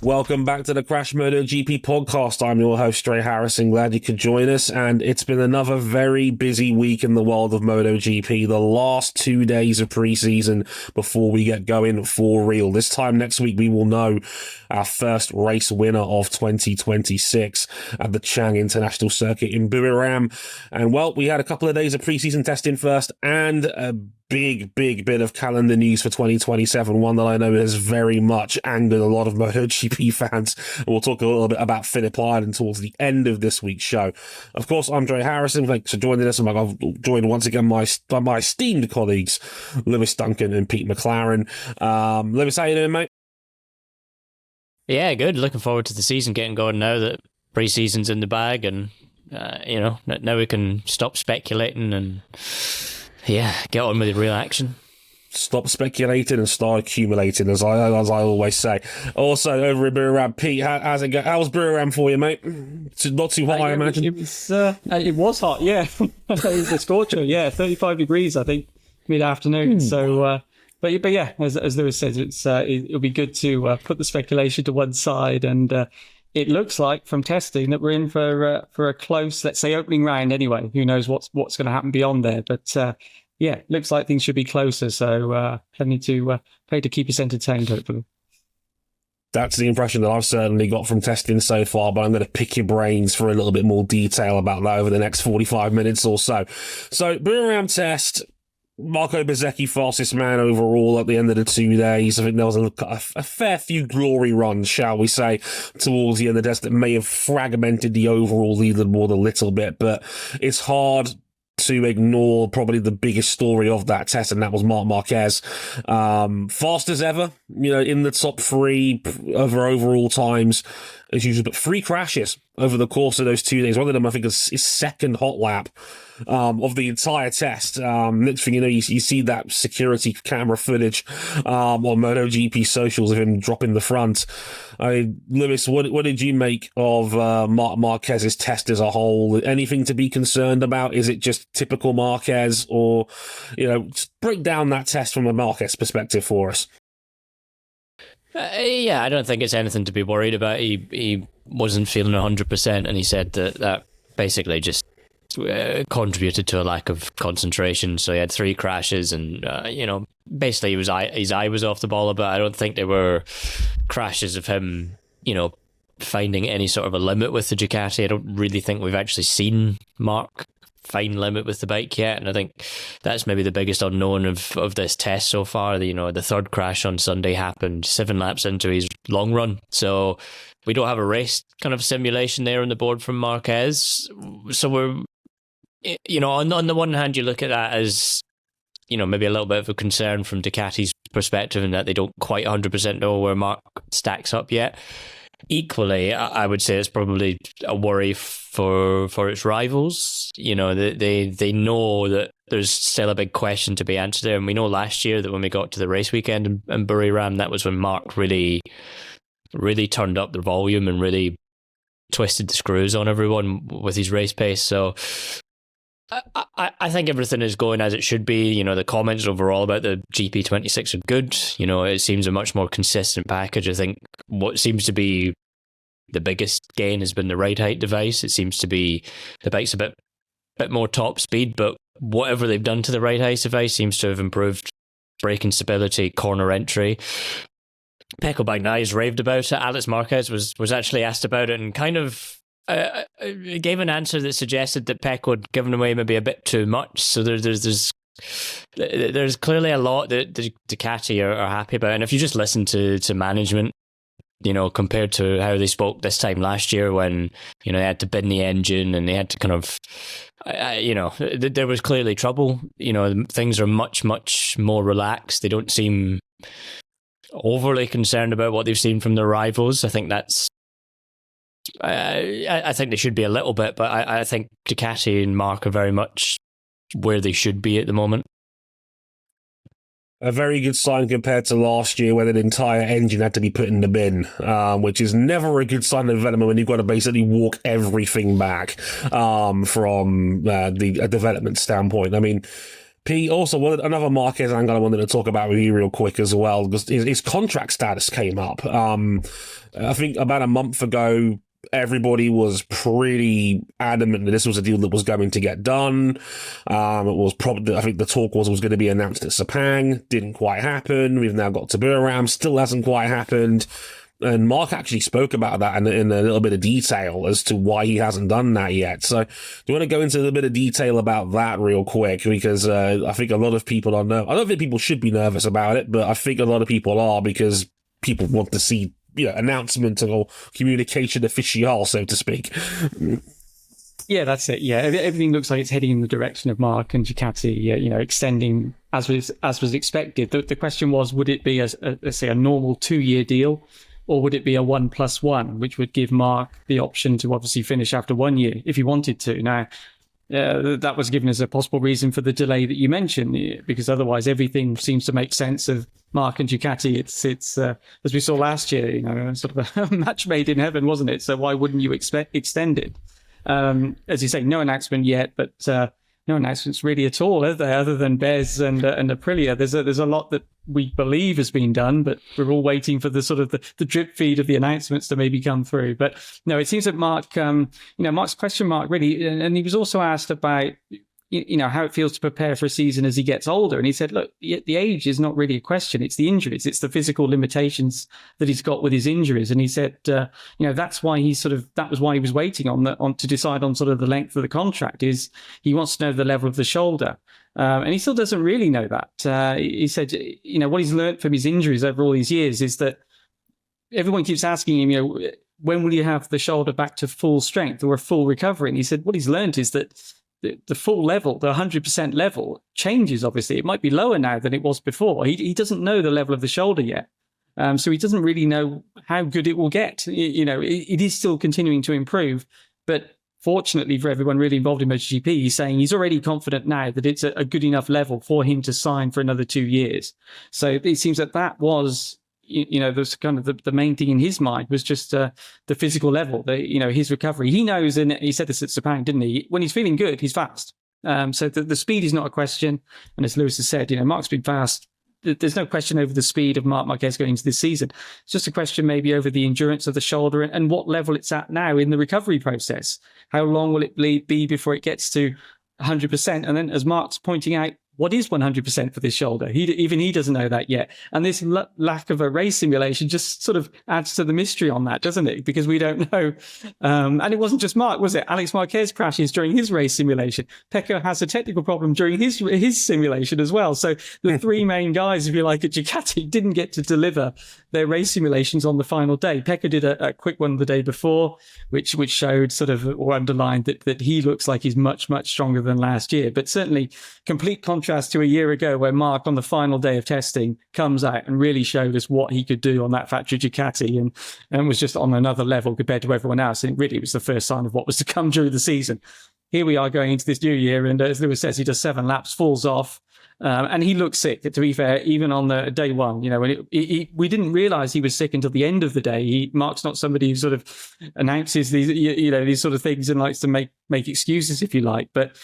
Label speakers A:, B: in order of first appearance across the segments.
A: Welcome back to the Crash MotoGP podcast. I'm your host, Dre Harrison. Glad you could join us. And it's been another very busy week in the world of MotoGP. The last 2 days of preseason before we get going for real. This time next week, we will know our first race winner of 2026 at the Chang International Circuit in Buriram. And well, we had a couple of days of preseason testing first and a big bit of calendar news for 2027, one that I know has very much angered a lot of MotoGP fans. And we'll talk a little bit about Phillip Island towards the end of this week's show. Of course, I'm Dre Harrison. Thanks for joining us. I'm joined once again by my esteemed colleagues, Lewis Duncan and Pete McLaren. Lewis, how you doing, mate?
B: Yeah, good. Looking forward to the season getting going now that pre-season's in the bag, and now we can stop speculating and get on with the real action. Stop
A: speculating and start accumulating, as I always say. Also, over in Buriram, Pete, how's it go? How was Buriram for you, mate? Not too hot, I imagine.
C: It was hot, yeah. It was a scorcher, 35 degrees, I think, mid-afternoon. So, but yeah, as Lewis says, it'll be good to put the speculation to one side, and it looks like from testing that we're in for a close, let's say, opening round anyway. Who knows what's going to happen beyond there, but looks like things should be closer, so plenty to pay to keep us entertained, hopefully.
A: That's the impression that I've certainly got from testing so far, but I'm going to pick your brains for a little bit more detail about that over the next 45 minutes or so. So, Buriram Test, Marco Bezzecchi fastest man overall at the end of the 2 days. I think there was a fair few glory runs, shall we say, towards the end of the test that may have fragmented the overall leaderboard a little bit, but it's hard to ignore probably the biggest story of that test, and that was Marc Marquez. Fast as ever, in the top three over overall times as usual, but 3 crashes over the course of those 2 days. One of them, I think, is his second hot lap of the entire test. Next thing you know, you see that security camera footage on MotoGP socials of him dropping the front. Lewis, what did you make of Marc Marquez's test as a whole? Anything to be concerned about? Is it just typical Marquez, or just break down that test from a Marquez perspective for us?
B: I don't think it's anything to be worried about. He wasn't feeling 100%, and he said that basically just contributed to a lack of concentration. So he had 3 crashes, and basically his eye was off the ball a bit. I don't think there were crashes of him, finding any sort of a limit with the Ducati. I don't really think we've actually seen Marc find limit with the bike yet, and I think that's maybe the biggest unknown of this test so far. The third crash on Sunday happened 7 laps into his long run, so we don't have a race kind of simulation there on the board from Marquez. So we're on the one hand, you look at that as maybe a little bit of a concern from Ducati's perspective, in that they don't quite 100% know where Marc stacks up yet. Equally, I would say it's probably a worry for its rivals. They know that there's still a big question to be answered there, and we know last year that when we got to the race weekend in Buriram, that was when Marc really turned up the volume and really twisted the screws on everyone with his race pace. So I think everything is going as it should be. The comments overall about the GP26 are good. It seems a much more consistent package. I think what seems to be the biggest gain has been the ride height device. It seems to be the bike's a bit more top speed, but whatever they've done to the ride height device seems to have improved braking stability, corner entry. Pecco Bagnaia has raved about it. Alex Marquez was actually asked about it and kind of gave an answer that suggested that Pecco had given away maybe a bit too much. So there's clearly a lot that the Ducati are happy about. And if you just listen to management, compared to how they spoke this time last year, when they had to bin the engine and they had to kind of there was clearly trouble. Things are much more relaxed. They don't seem overly concerned about what they've seen from their rivals. I think that's I think they should be a little bit, but I think Ducati and Marc are very much where they should be at the moment.
A: A very good sign compared to last year, where the entire engine had to be put in the bin, which is never a good sign of development when you've got to basically walk everything back from a development standpoint. I mean, Pete, also another Marquez angle I wanted to talk about with you real quick as well, because his contract status came up. I think about a month ago, everybody was pretty adamant that this was a deal that was going to get done. It was probably, I think the talk was going to be announced at Sepang. Didn't quite happen. We've now got to Buriram. Still hasn't quite happened. And Mark actually spoke about that in a little bit of detail as to why he hasn't done that yet. So do you want to go into a little bit of detail about that real quick? Because I think a lot of people are nervous. I don't think people should be nervous about it, but I think a lot of people are, because people want to see, announcement or communication official, so to speak.
C: Yeah, that's it. Yeah, everything looks like it's heading in the direction of Marc and Ducati, extending as was expected. The question was, would it be let's say a normal 2-year deal, or would it be a 1+1, which would give Marc the option to obviously finish after 1 year if he wanted to? Now, that was given as a possible reason for the delay that you mentioned, because otherwise everything seems to make sense of Marc and Ducati. It's as we saw last year, sort of a match made in heaven, wasn't it? So why wouldn't you extend it? As you say, no announcement yet, but no announcements really at all, are there, other than Bez and Aprilia? There's a lot that we believe has been done, but we're all waiting for the sort of the drip feed of the announcements to maybe come through. But no, it seems that Marc, Marc's question mark really, and he was also asked about how it feels to prepare for a season as he gets older. And he said, look, the age is not really a question. It's the injuries. It's the physical limitations that he's got with his injuries. And he said, that's why that was why he was waiting on to decide on sort of the length of the contract, is he wants to know the level of the shoulder. And he still doesn't really know that. He said, what he's learned from his injuries over all these years is that everyone keeps asking him, when will you have the shoulder back to full strength or a full recovery? And he said, what he's learned is that the full level, the 100% level, changes, obviously. It might be lower now than it was before. He doesn't know the level of the shoulder yet. So he doesn't really know how good it will get. It is still continuing to improve. But fortunately for everyone really involved in MotoGP, he's saying he's already confident now that it's a good enough level for him to sign for another 2 years. So it seems that was there's kind of the main thing in his mind was just the physical level, his recovery. He knows, and he said this at Sepang, didn't he? When he's feeling good, he's fast. So the speed is not a question. And as Lewis has said, Marc's been fast. There's no question over the speed of Marc Marquez going into this season. It's just a question maybe over the endurance of the shoulder and what level it's at now in the recovery process. How long will it be before it gets to 100%? And then, as Marc's pointing out, what is 100% for this shoulder? Even he doesn't know that yet. And this lack of a race simulation just sort of adds to the mystery on that, doesn't it? Because we don't know. And it wasn't just Marc, was it? Alex Marquez crashes during his race simulation. Pecco has a technical problem during his simulation as well. So the three main guys, if you like, at Ducati didn't get to deliver their race simulations on the final day. Pecco did a quick one the day before, which showed sort of, or underlined that he looks like he's much, much stronger than last year. But certainly complete contrast to a year ago, where Marc on the final day of testing comes out and really showed us what he could do on that factory Ducati, and was just on another level compared to everyone else. And really, it was the first sign of what was to come during the season. Here we are going into this new year, and as Lewis says, he does 7 laps, falls off, and he looks sick. To be fair, even on the day one, when we didn't realise he was sick until the end of the day. Marc's not somebody who sort of announces these, these sort of things and likes to make excuses, if you like, but.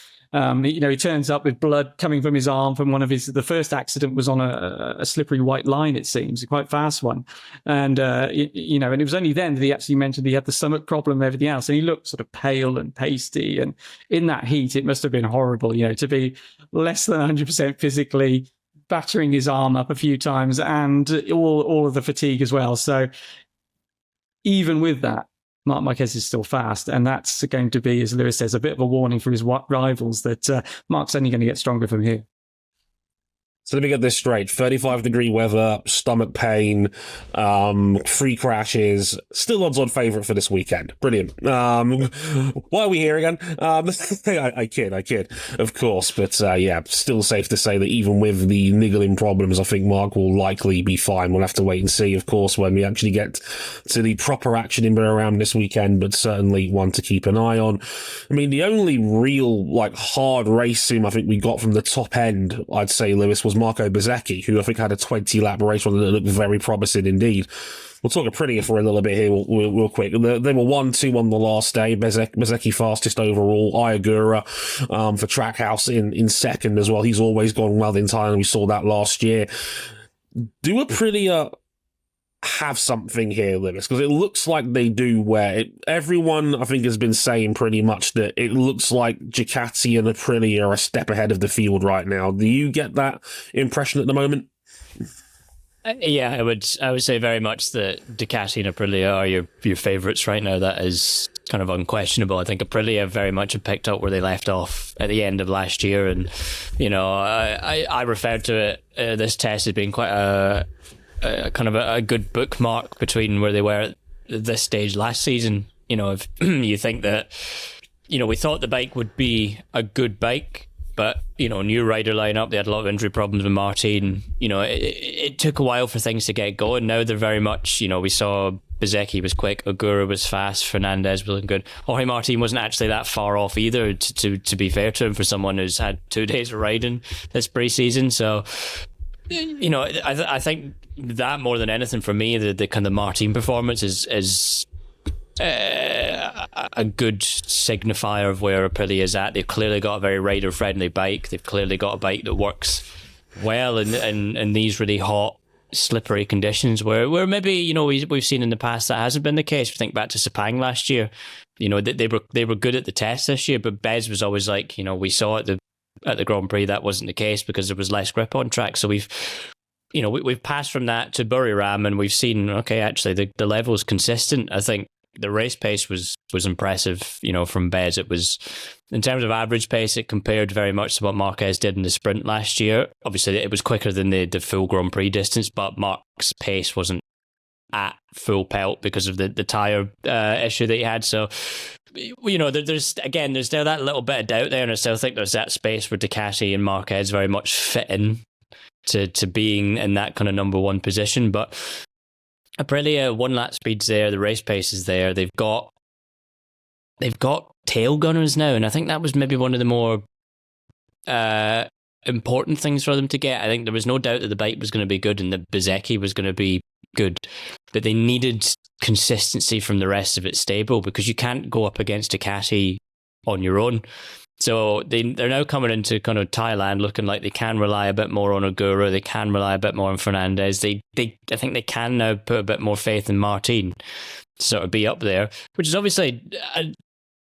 C: He turns up with blood coming from his arm from one of the first accident was on a slippery white line, it seems, a quite fast one. And, and it was only then that he actually mentioned he had the stomach problem and everything else. And he looked sort of pale and pasty. And in that heat, it must have been horrible, to be less than 100% physically, battering his arm up a few times, and all of the fatigue as well. So even with that, Marc Marquez is still fast, and that's going to be, as Lewis says, a bit of a warning for his rivals that Marc's only going to get stronger from here.
A: So let me get this straight. 35-degree weather, stomach pain, 3 crashes, still odds-on favourite for this weekend. Brilliant. Why are we here again? I kid, of course. But still safe to say that even with the niggling problems, I think Marc will likely be fine. We'll have to wait and see, of course, when we actually get to the proper action in Buriram this weekend, but certainly one to keep an eye on. I mean, the only real, hard race sim I think we got from the top end, I'd say, Lewis, was was Marco Bezzecchi, who I think had a 20-lap race run that looked very promising indeed. We'll talk Aprilia for a little bit here real quick. They were 1-2 on the last day. Bezzecchi fastest overall. Iagura for Trackhouse in second as well. He's always gone well in Thailand. We saw that last year. Do Aprilia have something here, Lewis? Because it looks like they do, where everyone, I think, has been saying pretty much that it looks like Ducati and Aprilia are a step ahead of the field right now. Do you get that impression at the moment?
B: Yeah, I would say very much that Ducati and Aprilia are your favourites right now. That is kind of unquestionable. I think Aprilia very much have picked up where they left off at the end of last year, and I referred to it this test as being quite a kind of a good bookmark between where they were at this stage last season. If you think that, we thought the bike would be a good bike, but, new rider lineup, they had a lot of injury problems with Martin. It took a while for things to get going. Now they're very much, we saw Bezzecchi was quick, Ogura was fast, Fernandez was looking good. Jorge Martin wasn't actually that far off either, to be fair to him, for someone who's had 2 days of riding this preseason. So, I think that more than anything for me, the kind of Martin performance is a good signifier of where Aprilia is at. They've clearly got a very rider-friendly bike. They've clearly got a bike that works well in these really hot, slippery conditions where maybe, we've seen in the past that hasn't been the case. If you think back to Sepang last year, they were good at the test this year, but Bez was always like, we saw at the Grand Prix that wasn't the case because there was less grip on track. So we've passed from that to Buriram, and we've seen, okay, actually the level is consistent. I think the race pace was impressive, from Bez. It was, in terms of average pace, it compared very much to what Marquez did in the sprint last year. Obviously, it was quicker than the full Grand Prix distance, but Marc's pace wasn't at full pelt because of the tyre issue that he had. So, there's still that little bit of doubt there, and I still think there's that space where Ducati and Marquez very much fit in to being in that kind of number one position. But Aprilia, 1 lap speed's there, the race pace is there. They've got tail gunners now, and I think that was maybe one of the more important things for them to get. I think there was no doubt that the bike was going to be good and that Bezzecchi was going to be good, but they needed consistency from the rest of its stable, because you can't go up against Ducati on your own. So they're now coming into kind of Thailand looking like they can rely a bit more on Ogura, they can rely a bit more on Fernandez. I think they can now put a bit more faith in Martin to sort of be up there, which is obviously a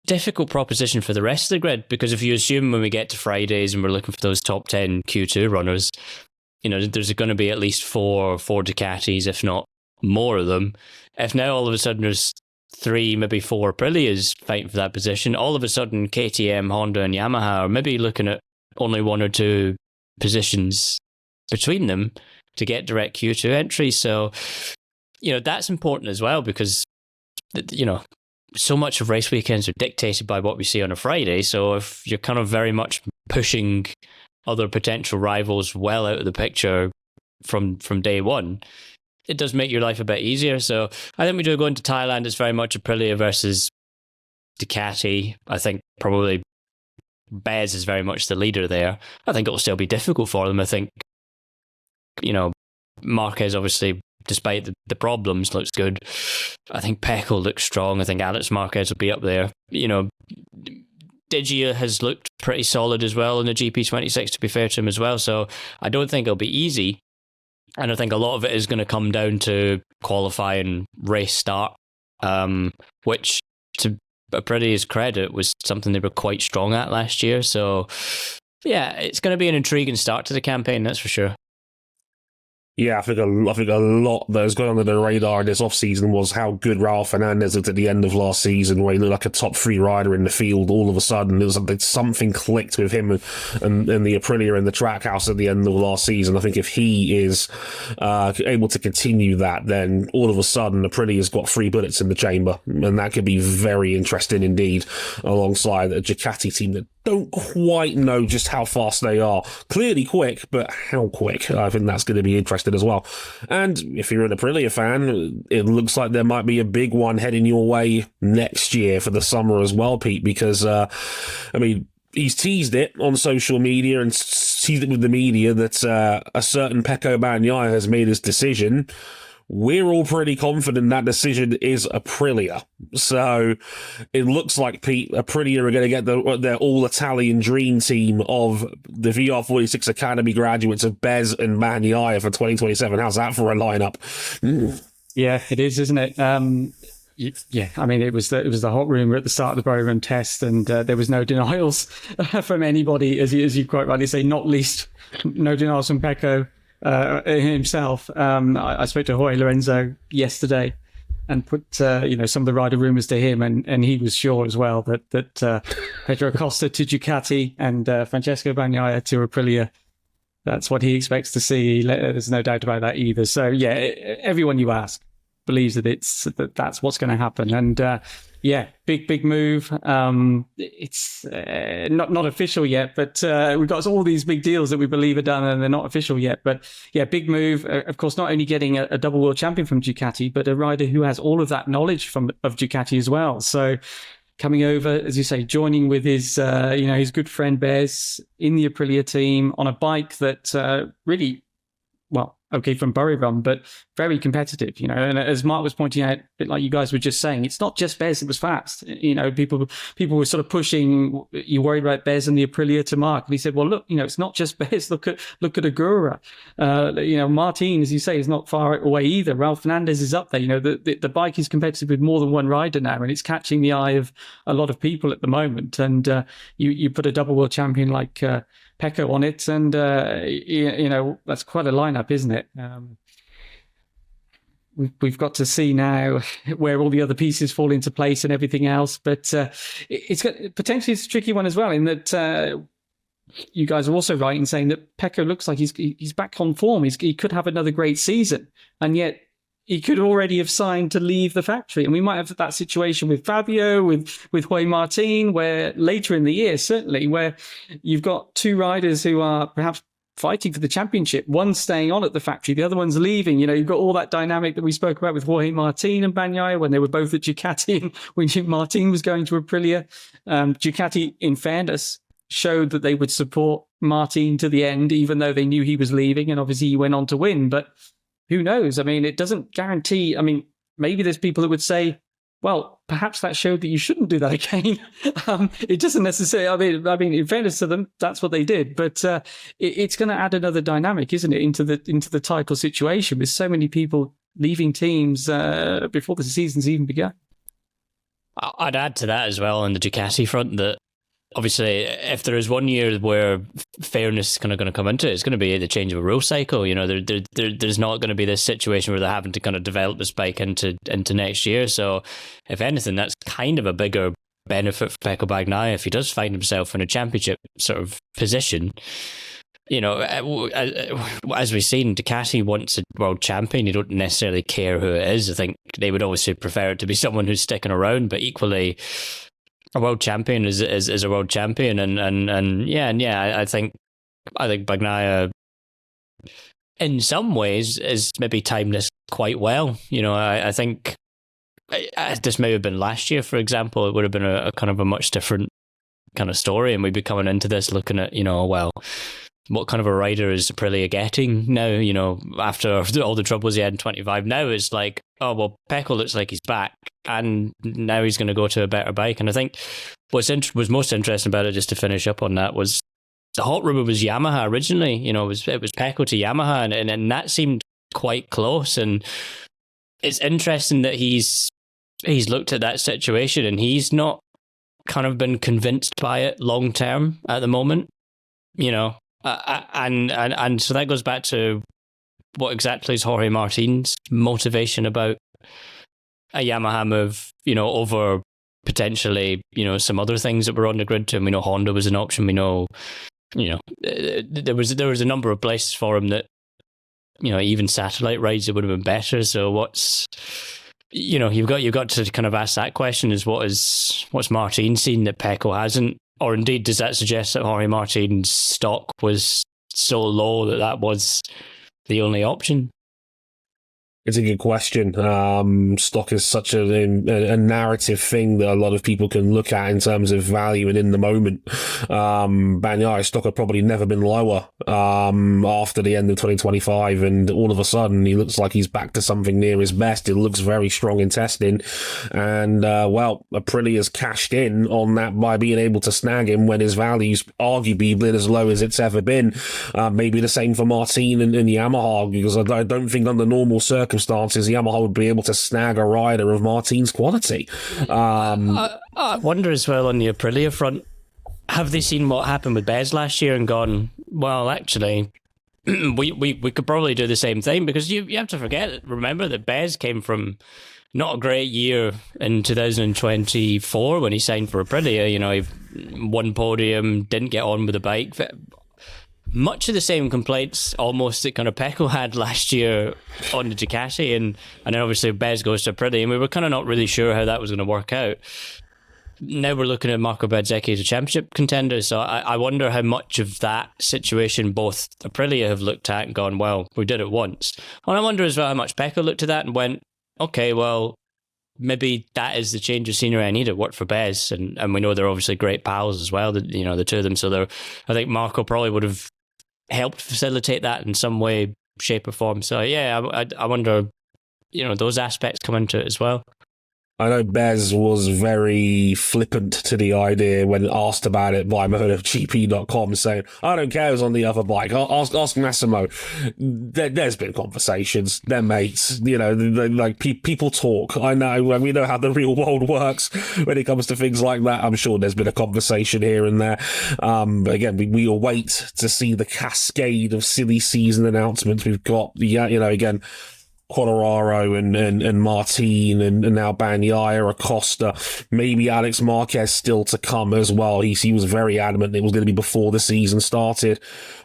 B: difficult proposition for the rest of the grid, because if you assume when we get to Fridays and we're looking for those top 10 Q2 runners, there's going to be at least four Ducatis, if not more of them. If now all of a sudden there's 3, maybe 4 Aprilias fighting for that position, all of a sudden KTM, Honda and Yamaha are maybe looking at only 1 or 2 positions between them to get direct Q2 entry. So, that's important as well, because, so much of race weekends are dictated by what we see on a Friday. So if you're kind of very much pushing other potential rivals well out of the picture from day one, it does make your life a bit easier. So I think we do go into Thailand, it's very much Aprilia versus Ducati. I think probably Bez is very much the leader there. I think it'll still be difficult for them. I think, Marquez obviously, despite the problems, looks good. I think Pecco looks strong. I think Alex Marquez will be up there. Digia has looked pretty solid as well in the GP26, to be fair to him as well. So I don't think it'll be easy. And I think a lot of it is going to come down to qualifying race start, which, to Aprilia's credit, was something they were quite strong at last year. So yeah, it's going to be an intriguing start to the campaign, that's for sure.
A: Yeah, I think a lot that was going on the radar this off-season was how good Raul Fernandez looked at the end of last season, where he looked like a top 3 rider in the field. All of a sudden, there was something clicked with him and the Aprilia and the Trackhouse at the end of last season. I think if he is able to continue that, then all of a sudden Aprilia's got 3 bullets in the chamber, and that could be very interesting indeed, alongside a Ducati team that don't quite know just how fast they are. Clearly quick, but how quick? I think that's going to be interesting as well. And if you're an Aprilia fan, it looks like there might be a big one heading your way next year for the summer as well, Pete, because, he's teased it on social media and teased it with the media that a certain Pecco Bagnaia has made his decision. We're all pretty confident that decision is Aprilia. So it looks like Aprilia are going to get their all-Italian dream team of the VR46 Academy graduates of Bez and Bagnaia for 2027. How's that for a lineup?
C: Yeah, it is, isn't it? Yeah, I mean, it was the hot rumor at the start of the Buriram Test, and there was no denials from anybody, as you quite rightly say, not least no denials from Pecco himself. I spoke to Jorge Lorenzo yesterday and put some of the rider rumors to him, and he was sure as well that Pedro Acosta to Ducati and Francesco Bagnaia to Aprilia. That's what he expects to see. There's no doubt about that either. So yeah, everyone you ask believes that that's what's going to happen. And big move. It's not official yet, but we've got all these big deals that we believe are done and they're not official yet. But yeah, big move. Of course, not only getting a double world champion from Ducati, but a rider who has all of that knowledge of Ducati as well. So coming over, as you say, joining with his good friend Bez in the Aprilia team on a bike that really, well, okay, from Buriram, but very competitive, and as Mark was pointing out, a bit like you guys were just saying, it's not just Bez that was fast. People were sort of pushing, you worried about Bez and the Aprilia to Mark. And he said, well, look, it's not just Bez. Look at Agura. Martin, as you say, is not far away either. Ralph Fernandez is up there. The bike is competitive with more than one rider now, and it's catching the eye of a lot of people at the moment. And you put a double world champion like Pecco on it, and that's quite a lineup, isn't it? We've got to see now where all the other pieces fall into place and everything else, but it's potentially it's a tricky one as well, in that you guys are also right in saying that Pecco looks like he's back on form. He could have another great season, and yet he could already have signed to leave the factory. And we might have that situation with Fabio, with Jorge Martin, where later in the year, certainly, where you've got two riders who are perhaps fighting for the championship. One staying on at the factory, the other one's leaving. You've got all that dynamic that we spoke about with Jorge Martin and Bagnaia when they were both at Ducati, and when Martin was going to Aprilia. Ducati, in fairness, showed that they would support Martin to the end, even though they knew he was leaving, and obviously he went on to win. But who knows? I mean, it doesn't guarantee. I mean, maybe there's people that would say, well, perhaps that showed that you shouldn't do that again. It doesn't necessarily. I mean, in fairness to them, that's what they did. But it's going to add another dynamic, isn't it, into the title situation, with so many people leaving teams before the season's even begun.
B: I'd add to that as well on the Ducati front that obviously, if there is 1 year where fairness is kind of going to come into it, it's going to be the change of a rule cycle. There's not going to be this situation where they're having to kind of develop this bike into next year. So, if anything, that's kind of a bigger benefit for Pecco Bagnaia if he does find himself in a championship sort of position. As we've seen, Ducati wants a world champion. You don't necessarily care who it is. I think they would obviously prefer it to be someone who's sticking around, but equally, a world champion is a world champion, I think Bagnaia in some ways is maybe timed this quite well. I think this may have been last year, for example. It would have been a kind of a much different kind of story, and we'd be coming into this looking at what kind of a rider is Aprilia getting now? After all the troubles he had in 25, now it's like, oh well, Pecco looks like he's back, and now he's going to go to a better bike. And I think was most interesting about it, just to finish up on that, was the hot rumor was Yamaha originally. It was Pecco to Yamaha, and that seemed quite close. And it's interesting that he's looked at that situation and he's not kind of been convinced by it long term at the moment. And so that goes back to what exactly is Jorge Martin's motivation about a Yamaha move, over potentially, some other things that were on the grid to him. We know Honda was an option. We know, there was a number of places for him that, even satellite rides, it would have been better. So what's, you've got to kind of ask that question: is what's Martin seen that Pecco hasn't? Or indeed, does that suggest that Jorge Martin's stock was so low that was the only option?
A: It's a good question. Stock is such a narrative thing that a lot of people can look at in terms of value and in the moment. Bagnaia's stock had probably never been lower after the end of 2025, and all of a sudden he looks like he's back to something near his best. It looks very strong in testing, and Aprilia's cashed in on that by being able to snag him when his value's arguably been as low as it's ever been. Maybe the same for Martin and Yamaha, because I don't think under normal circumstances Yamaha would be able to snag a rider of Martin's quality.
B: I wonder as well on the Aprilia front, have they seen what happened with Bez last year and gone, well, actually, we could probably do the same thing? Because you have to remember that Bez came from not a great year in 2024 when he signed for Aprilia. You know, he won podium, didn't get on with the bike. Much of the same complaints almost that kind of Pecco had last year on the Ducati, and then obviously Bez goes to Aprilia, and we were kind of not really sure how that was going to work out. Now we're looking at Marco Bezzecchi as a championship contender, so I wonder how much of that situation both Aprilia have looked at and gone, well, we did it once. And I wonder as well how much Pecco looked at that and went, okay, well, maybe that is the change of scenery I need. It worked for Bez, and we know they're obviously great pals as well, the two of them. So I think Marco probably would have helped facilitate that in some way, shape or form. So yeah, I wonder, those aspects come into it as well.
A: I know Bez was very flippant to the idea when asked about it by MotoGP.com, saying, I don't care who's on the other bike. Ask Massimo. There's been conversations. They're mates. People talk. I know. We know how the real world works when it comes to things like that. I'm sure there's been a conversation here and there. But again, we await to see the cascade of silly season announcements. We've got, again, Quartararo and Martin and now Bagnaia, Acosta, maybe Alex Marquez still to come as well. He was very adamant it was going to be before the season started.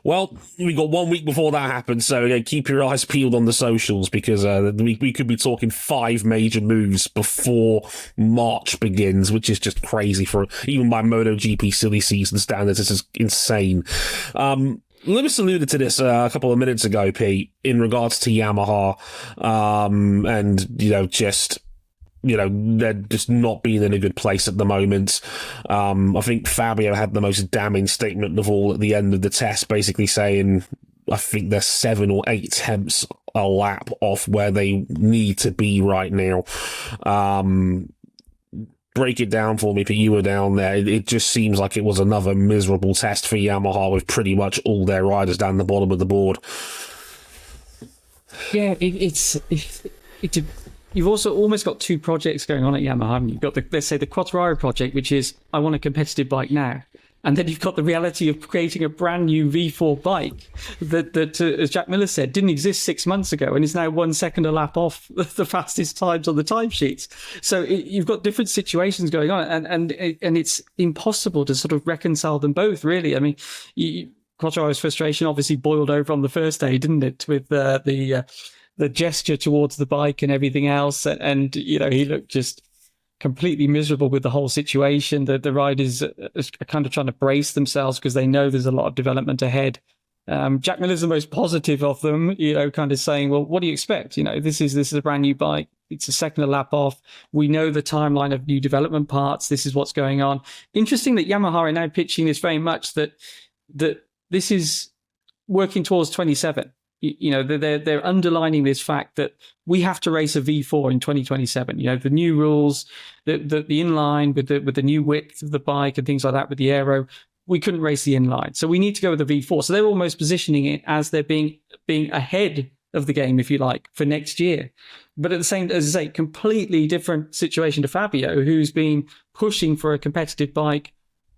A: Well, we got 1 week before that happened, so again, keep your eyes peeled on the socials, because we could be talking 5 major moves before March begins, which is just crazy for even by MotoGP silly season standards. This is insane. Lewis alluded to this a couple of minutes ago, Pete, in regards to Yamaha, they're just not being in a good place at the moment. I think Fabio had the most damning statement of all at the end of the test, basically saying, I think they're 7 or 8 tenths a lap off where they need to be right now. Break it down for me, but you were down there. It just seems like it was another miserable test for Yamaha with pretty much all their riders down the bottom of the board.
C: Yeah, you've also almost got 2 projects going on at Yamaha. You've got let's say the Quartararo project, which is, I want a competitive bike now. And then you've got the reality of creating a brand new V4 bike that as Jack Miller said, didn't exist 6 months ago and is now 1 second a lap off the fastest times on the timesheets. So you've got different situations going on, and it's impossible to sort of reconcile them both, really. I mean, Quartararo's frustration obviously boiled over on the first day, didn't it, with the gesture towards the bike and everything else, and he looked just completely miserable with the whole situation. The riders are kind of trying to brace themselves because they know there's a lot of development ahead. Jack Miller's the most positive of them, kind of saying, well, what do you expect? This is a brand new bike. It's a second a lap off. We know the timeline of new development parts. This is what's going on. Interesting that Yamaha are now pitching this very much that this is working towards 27. They're underlining this fact that we have to race a V4 in 2027. The new rules, the inline with the new width of the bike and things like that with the aero, we couldn't race the inline, so we need to go with the V4. So they're almost positioning it as they're being ahead of the game, if you like, for next year. But at the same, as I say, completely different situation to Fabio, who's been pushing for a competitive bike,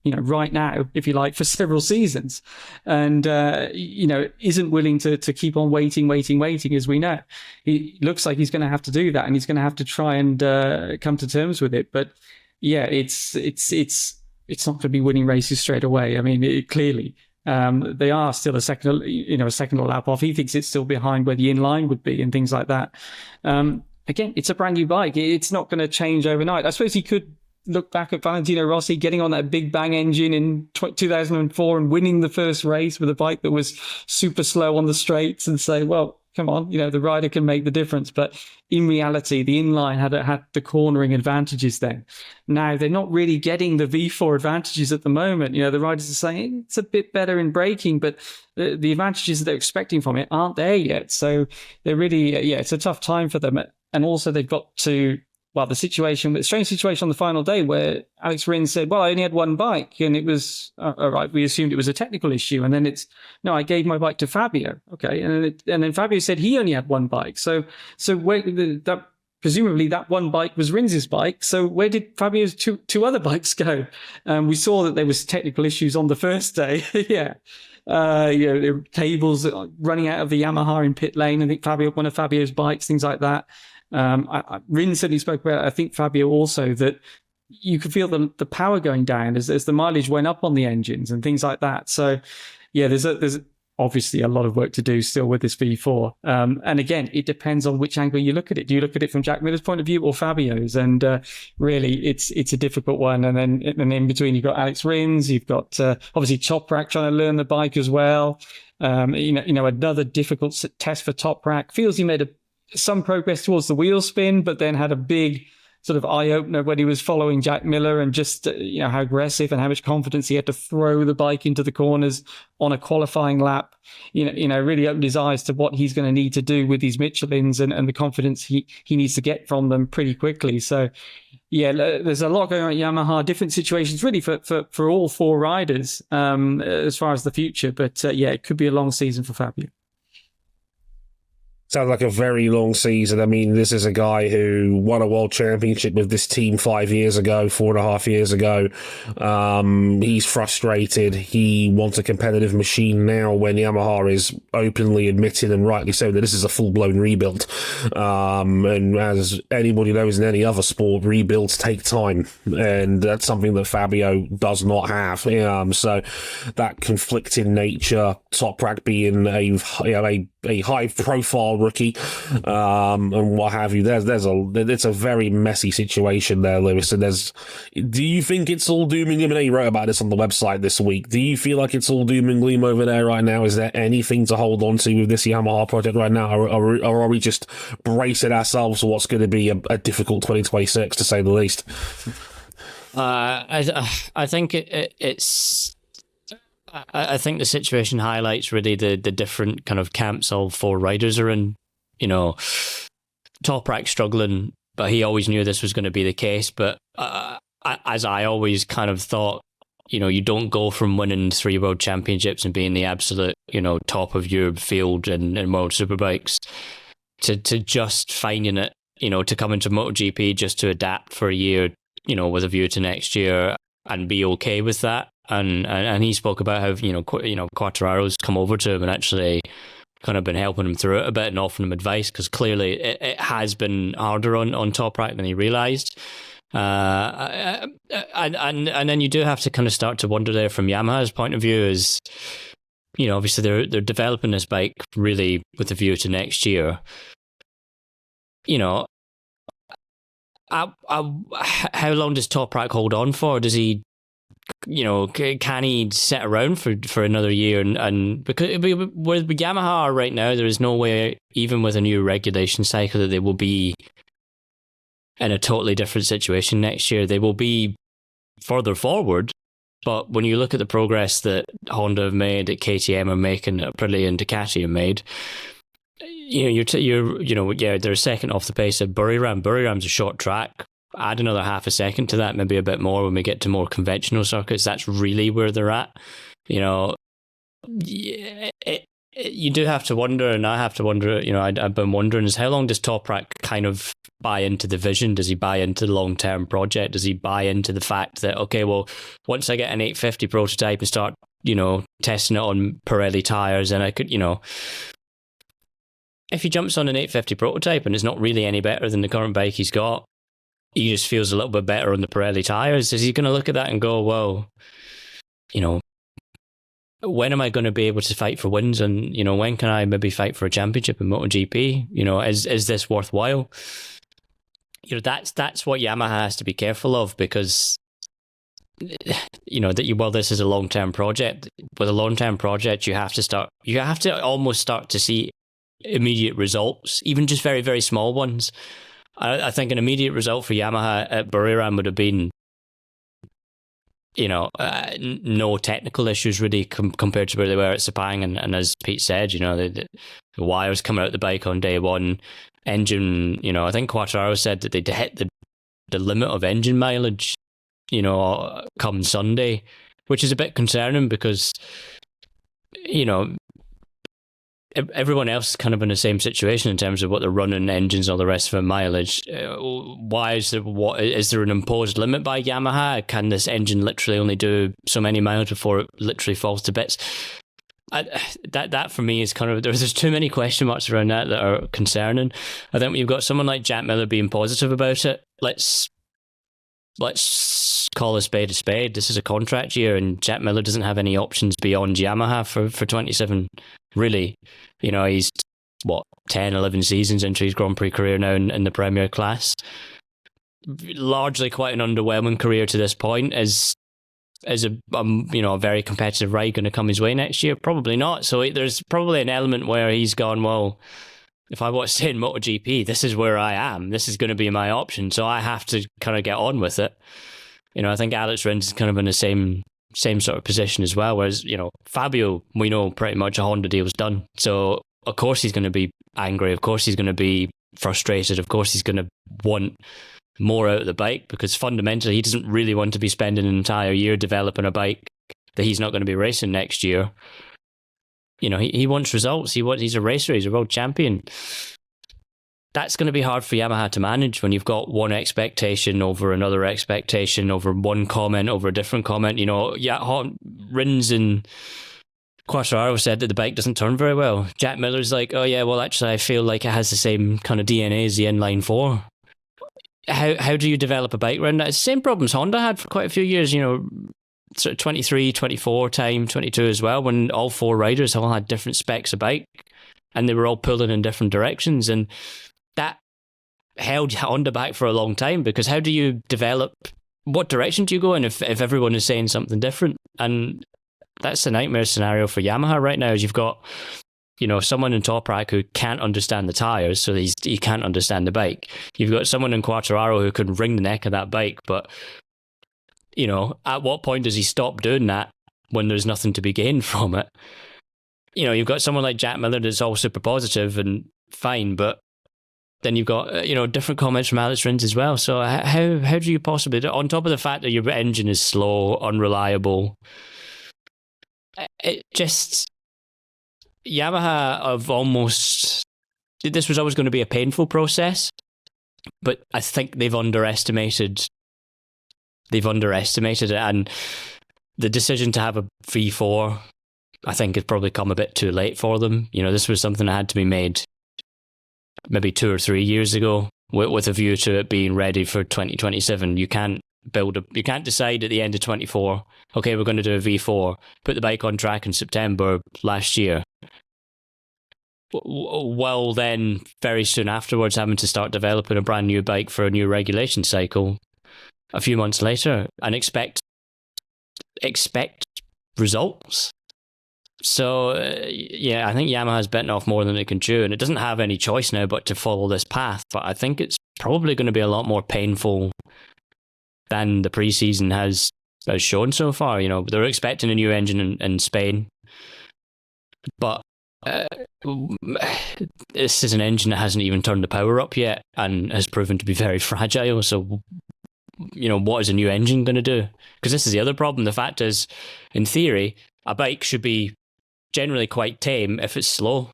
C: right now, if you like, for several seasons, and isn't willing to keep on waiting, as we know. He looks like he's going to have to do that, and he's going to have to try and come to terms with it. But yeah, it's not going to be winning races straight away. I mean, clearly they are still a second lap off. He thinks it's still behind where the inline would be and things like that. Again, it's a brand new bike. It's not going to change overnight. I suppose he could look back at Valentino Rossi getting on that big bang engine in 2004 and winning the first race with a bike that was super slow on the straights and say, well, come on, the rider can make the difference. But in reality, the inline had the cornering advantages then. Now they're not really getting the V4 advantages at the moment. The riders are saying it's a bit better in braking, but the advantages that they're expecting from it aren't there yet. So they're really, it's a tough time for them. And also they've got to, the strange situation on the final day where Alex Rins said, well, I only had one bike, and it was, all right, we assumed it was a technical issue. And then no, I gave my bike to Fabio. Okay. And then Fabio said he only had one bike. So presumably that one bike was Rins's bike. So where did Fabio's two other bikes go? We saw that there was technical issues on the first day. Yeah. There were cables running out of the Yamaha in pit lane. I think one of Fabio's bikes, things like that. Rins said he spoke about, I think Fabio also, that you could feel the power going down as the mileage went up on the engines and things like that. So yeah, there's obviously a lot of work to do still with this V4. And again, it depends on which angle you look at it. Do you look at it from Jack Miller's point of view or Fabio's? And really, it's a difficult one. And then in between, you've got Alex Rins, you've got obviously Toprak trying to learn the bike as well. Another difficult test for Toprak. Feels he made some progress towards the wheel spin, but then had a big sort of eye-opener when he was following Jack Miller, and just how aggressive and how much confidence he had to throw the bike into the corners on a qualifying lap. Really opened his eyes to what he's going to need to do with these Michelins and the confidence he needs to get from them pretty quickly. So yeah, there's a lot going on at Yamaha, different situations really for all four riders as far as the future. But it could be a long season for Fabio.
A: Sounds like a very long season. I mean, this is a guy who won a world championship with this team 5 years ago, 4.5 years ago. He's frustrated. He wants a competitive machine now when Yamaha is openly admitting, and rightly so, that this is a full-blown rebuild. And as anybody knows in any other sport, rebuilds take time. And that's something that Fabio does not have. So that conflicting nature, Toprak being a high-profile rookie, and what have you. It's a very messy situation there, Lewis. And do you think it's all doom and gloom? I know you wrote about this on the website this week. Do you feel like it's all doom and gloom over there right now? Is there anything to hold on to with this Yamaha project right now, or are we just bracing ourselves for what's going to be a difficult 2026, to say the least?
B: I think it's. I think the situation highlights really the different kind of camps all four riders are in. Toprak struggling, but he always knew this was going to be the case. But as I always kind of thought, you don't go from winning 3 world championships and being the absolute, top of your field in World Superbikes to just finding it, to come into MotoGP just to adapt for a year, with a view to next year and be okay with that. And he spoke about how Quartararo's come over to him and actually kind of been helping him through it a bit and offering him advice, because clearly it has been harder on Toprak than he realised. And then you do have to kind of start to wonder there from Yamaha's point of view is, obviously they're developing this bike really with a view to next year. How long does Toprak hold on for? Does he? Can he sit around for another year? And because with Yamaha right now, there is no way, even with a new regulation cycle, that they will be in a totally different situation next year. They will be further forward, but when you look at the progress that Honda have made, that KTM are making, that Aprilia and Ducati have made, they're second off the pace of Buriram. Buriram's a short track. Add another half a second to that, maybe a bit more when we get to more conventional circuits. That's really where they're at. You do have to wonder, and I have to wonder, I've been wondering, is how long does Toprak kind of buy into the vision? Does he buy into the long-term project? Does he buy into the fact that, okay, well, once I get an 850 prototype and start, testing it on Pirelli tyres, and I could, if he jumps on an 850 prototype and it's not really any better than the current bike he's got, he just feels a little bit better on the Pirelli tyres, is he going to look at that and go, well, when am I going to be able to fight for wins? And, when can I maybe fight for a championship in MotoGP? Is this worthwhile? That's what Yamaha has to be careful of, because, this is a long-term project. With a long-term project, you have to almost start to see immediate results, even just very, very small ones. I think an immediate result for Yamaha at Buriram would have been, no technical issues really compared to where they were at Sepang. And as Pete said, the wires coming out the bike on day one, engine, I think Quartararo said that they'd hit the limit of engine mileage, come Sunday, which is a bit concerning because, everyone else is kind of in the same situation in terms of what they're running, engines, all the rest of it, mileage. Why is there an imposed limit by Yamaha? Can this engine literally only do so many miles before it literally falls to bits? That for me is kind of, there's too many question marks around that are concerning. I think when you've got someone like Jack Miller being positive about it, let's call a spade a spade. This is a contract year, and Jack Miller doesn't have any options beyond Yamaha for 27, really. He's 10, 11 seasons into his Grand Prix career now in the Premier class. Largely quite an underwhelming career to this point. Is a very competitive ride going to come his way next year? Probably not. So there's probably an element where he's gone, well, if I want to stay in MotoGP, this is where I am. This is going to be my option. So I have to kind of get on with it. I think Alex Rins is kind of in the same sort of position as well. Whereas, Fabio, we know pretty much a Honda deal's done. So of course he's going to be angry. Of course he's going to be frustrated. Of course he's going to want more out of the bike, because fundamentally he doesn't really want to be spending an entire year developing a bike that he's not going to be racing next year. He wants results. He's a racer. He's a world champion. That's going to be hard for Yamaha to manage when you've got one expectation over another expectation, over one comment, over a different comment. Rins and Quartararo said that the bike doesn't turn very well. Jack Miller's like, oh yeah, well actually I feel like it has the same kind of DNA as the inline four. How do you develop a bike around that? It's the same problems Honda had for quite a few years, sort of 23, 24 time, 22 as well, when all four riders all had different specs of bike and they were all pulling in different directions. And that held Honda back for a long time, because how do you develop, what direction do you go in if everyone is saying something different? And that's a nightmare scenario for Yamaha right now, is you've got, someone in Toprak who can't understand the tyres, so he can't understand the bike. You've got someone in Quartararo who can wring the neck of that bike, but, at what point does he stop doing that when there's nothing to be gained from it? You've got someone like Jack Miller that's all super positive and fine, but then you've got, different comments from Alex Rins as well. So how do you possibly do, on top of the fact that your engine is slow, unreliable, it just... Yamaha have almost... This was always going to be a painful process, but I think they've underestimated it, and the decision to have a V4, I think, has probably come a bit too late for them. This was something that had to be made maybe 2 or 3 years ago with a view to it being ready for 2027. You can't decide at the end of 24, okay, we're going to do a V4, put the bike on track in September last year. Well, then very soon afterwards having to start developing a brand new bike for a new regulation cycle a few months later, and expect results. So I think Yamaha's bitten off more than it can chew, and it doesn't have any choice now but to follow this path. But I think it's probably going to be a lot more painful than the preseason has shown so far. They're expecting a new engine in Spain, but this is an engine that hasn't even turned the power up yet and has proven to be very fragile. So, what is a new engine going to do? Because this is the other problem. The fact is, in theory, a bike should be generally quite tame if it's slow.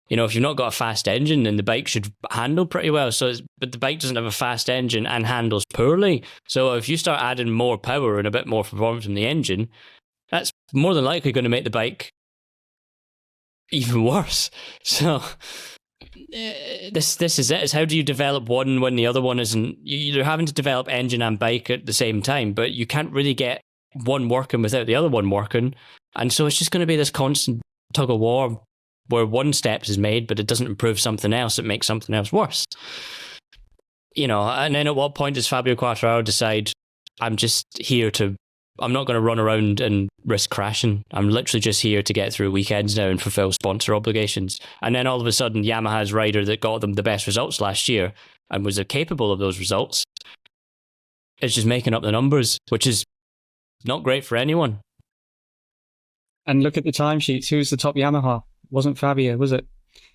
B: If you've not got a fast engine, then the bike should handle pretty well. But the bike doesn't have a fast engine and handles poorly. So if you start adding more power and a bit more performance from the engine, that's more than likely going to make the bike even worse. So this is it. Is how do you develop one when the other one isn't? You're having to develop engine and bike at the same time, but you can't really get one working without the other one working. And so it's just going to be this constant tug of war where one step is made, but it doesn't improve something else. It makes something else worse. And then at what point does Fabio Quartararo decide, I'm just here to I'm not going to run around and risk crashing. I'm literally just here to get through weekends now and fulfill sponsor obligations. And then all of a sudden, Yamaha's rider that got them the best results last year and was capable of those results is just making up the numbers, which is not great for anyone.
C: And look at the timesheets. Who's the top Yamaha? Wasn't Fabio, was it?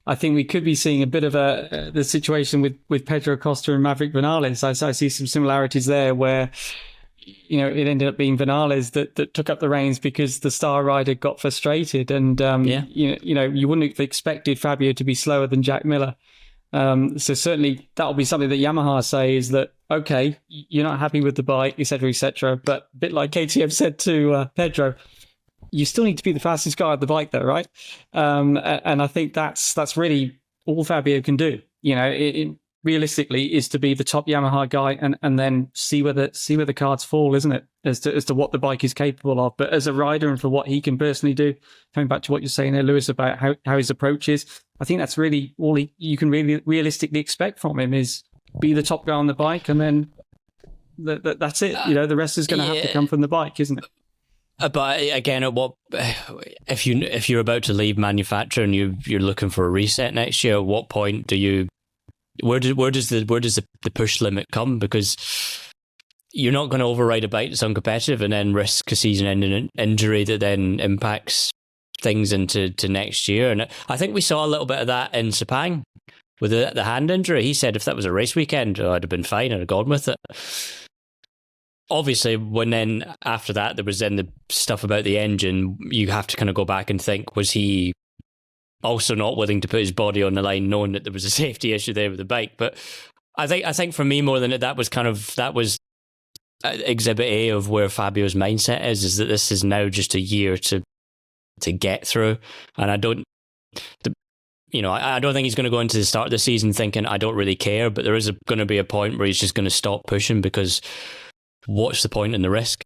C: I think we could be seeing a bit of the situation with Pedro Acosta and Maverick Vinales. I see some similarities there where, it ended up being Vinales that took up the reins because the star rider got frustrated. And, you wouldn't have expected Fabio to be slower than Jack Miller. So certainly that'll be something that Yamaha say is that, okay, you're not happy with the bike, et cetera, but a bit like KTM said to Pedro, you still need to be the fastest guy on the bike though, right? And I think that's really all Fabio can do. It realistically is to be the top Yamaha guy and then see where the cards fall, isn't it? As to what the bike is capable of. But as a rider and for what he can personally do, coming back to what you're saying there, Lewis, about how his approach is, I think that's really all you can really realistically expect from him is be the top guy on the bike, and then that's it. The rest is going to have to come from the bike, isn't it?
B: But again, if you're about to leave manufacturer and you're looking for a reset next year, at what point do you? Where does the push limit come? Because you're not going to override a bike that's uncompetitive and then risk a season-ending injury that then impacts things into next year. And I think we saw a little bit of that in Sepang with the hand injury. He said if that was a race weekend, I'd have been fine. I'd have gone with it. Obviously, when then after that there was then the stuff about the engine, you have to kind of go back and think, was he also not willing to put his body on the line, knowing that there was a safety issue there with the bike? But I think for me more than that was exhibit A of where Fabio's mindset is that this is now just a year to get through, and I don't think he's going to go into the start of the season thinking I don't really care. But there is going to be a point where he's just going to stop pushing because what's the point in the risk?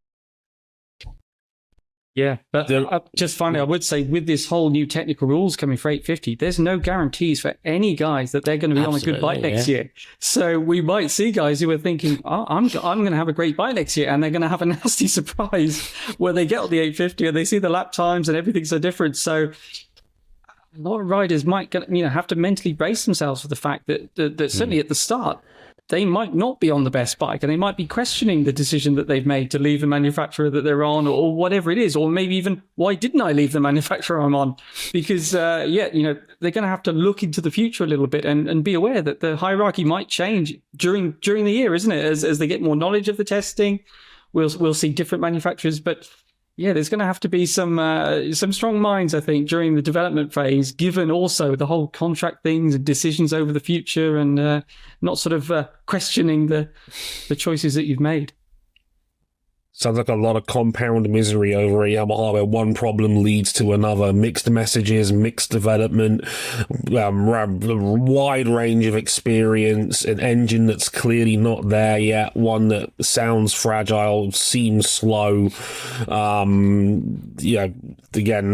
C: Yeah, but just finally, I would say with this whole new technical rules coming for 850, there's no guarantees for any guys that they're going to be on a good bike next year. So we might see guys who are thinking, I'm going to have a great bike next year, and they're going to have a nasty surprise where they get on the 850 and they see the lap times and everything's so different. So a lot of riders might have to mentally brace themselves for the fact that certainly at the start, they might not be on the best bike and they might be questioning the decision that they've made to leave the manufacturer that they're on or whatever it is. Or maybe even, why didn't I leave the manufacturer I'm on? Because, they're going to have to look into the future a little bit and be aware that the hierarchy might change during the year, isn't it? As they get more knowledge of the testing, we'll see different manufacturers. But yeah, there's going to have to be some strong minds, I think, during the development phase, given also the whole contract things and decisions over the future and not sort of questioning the choices that you've made.
A: Sounds like a lot of compound misery over at Yamaha where one problem leads to another. Mixed messages, mixed development, wide range of experience, an engine that's clearly not there yet, one that sounds fragile, seems slow, again,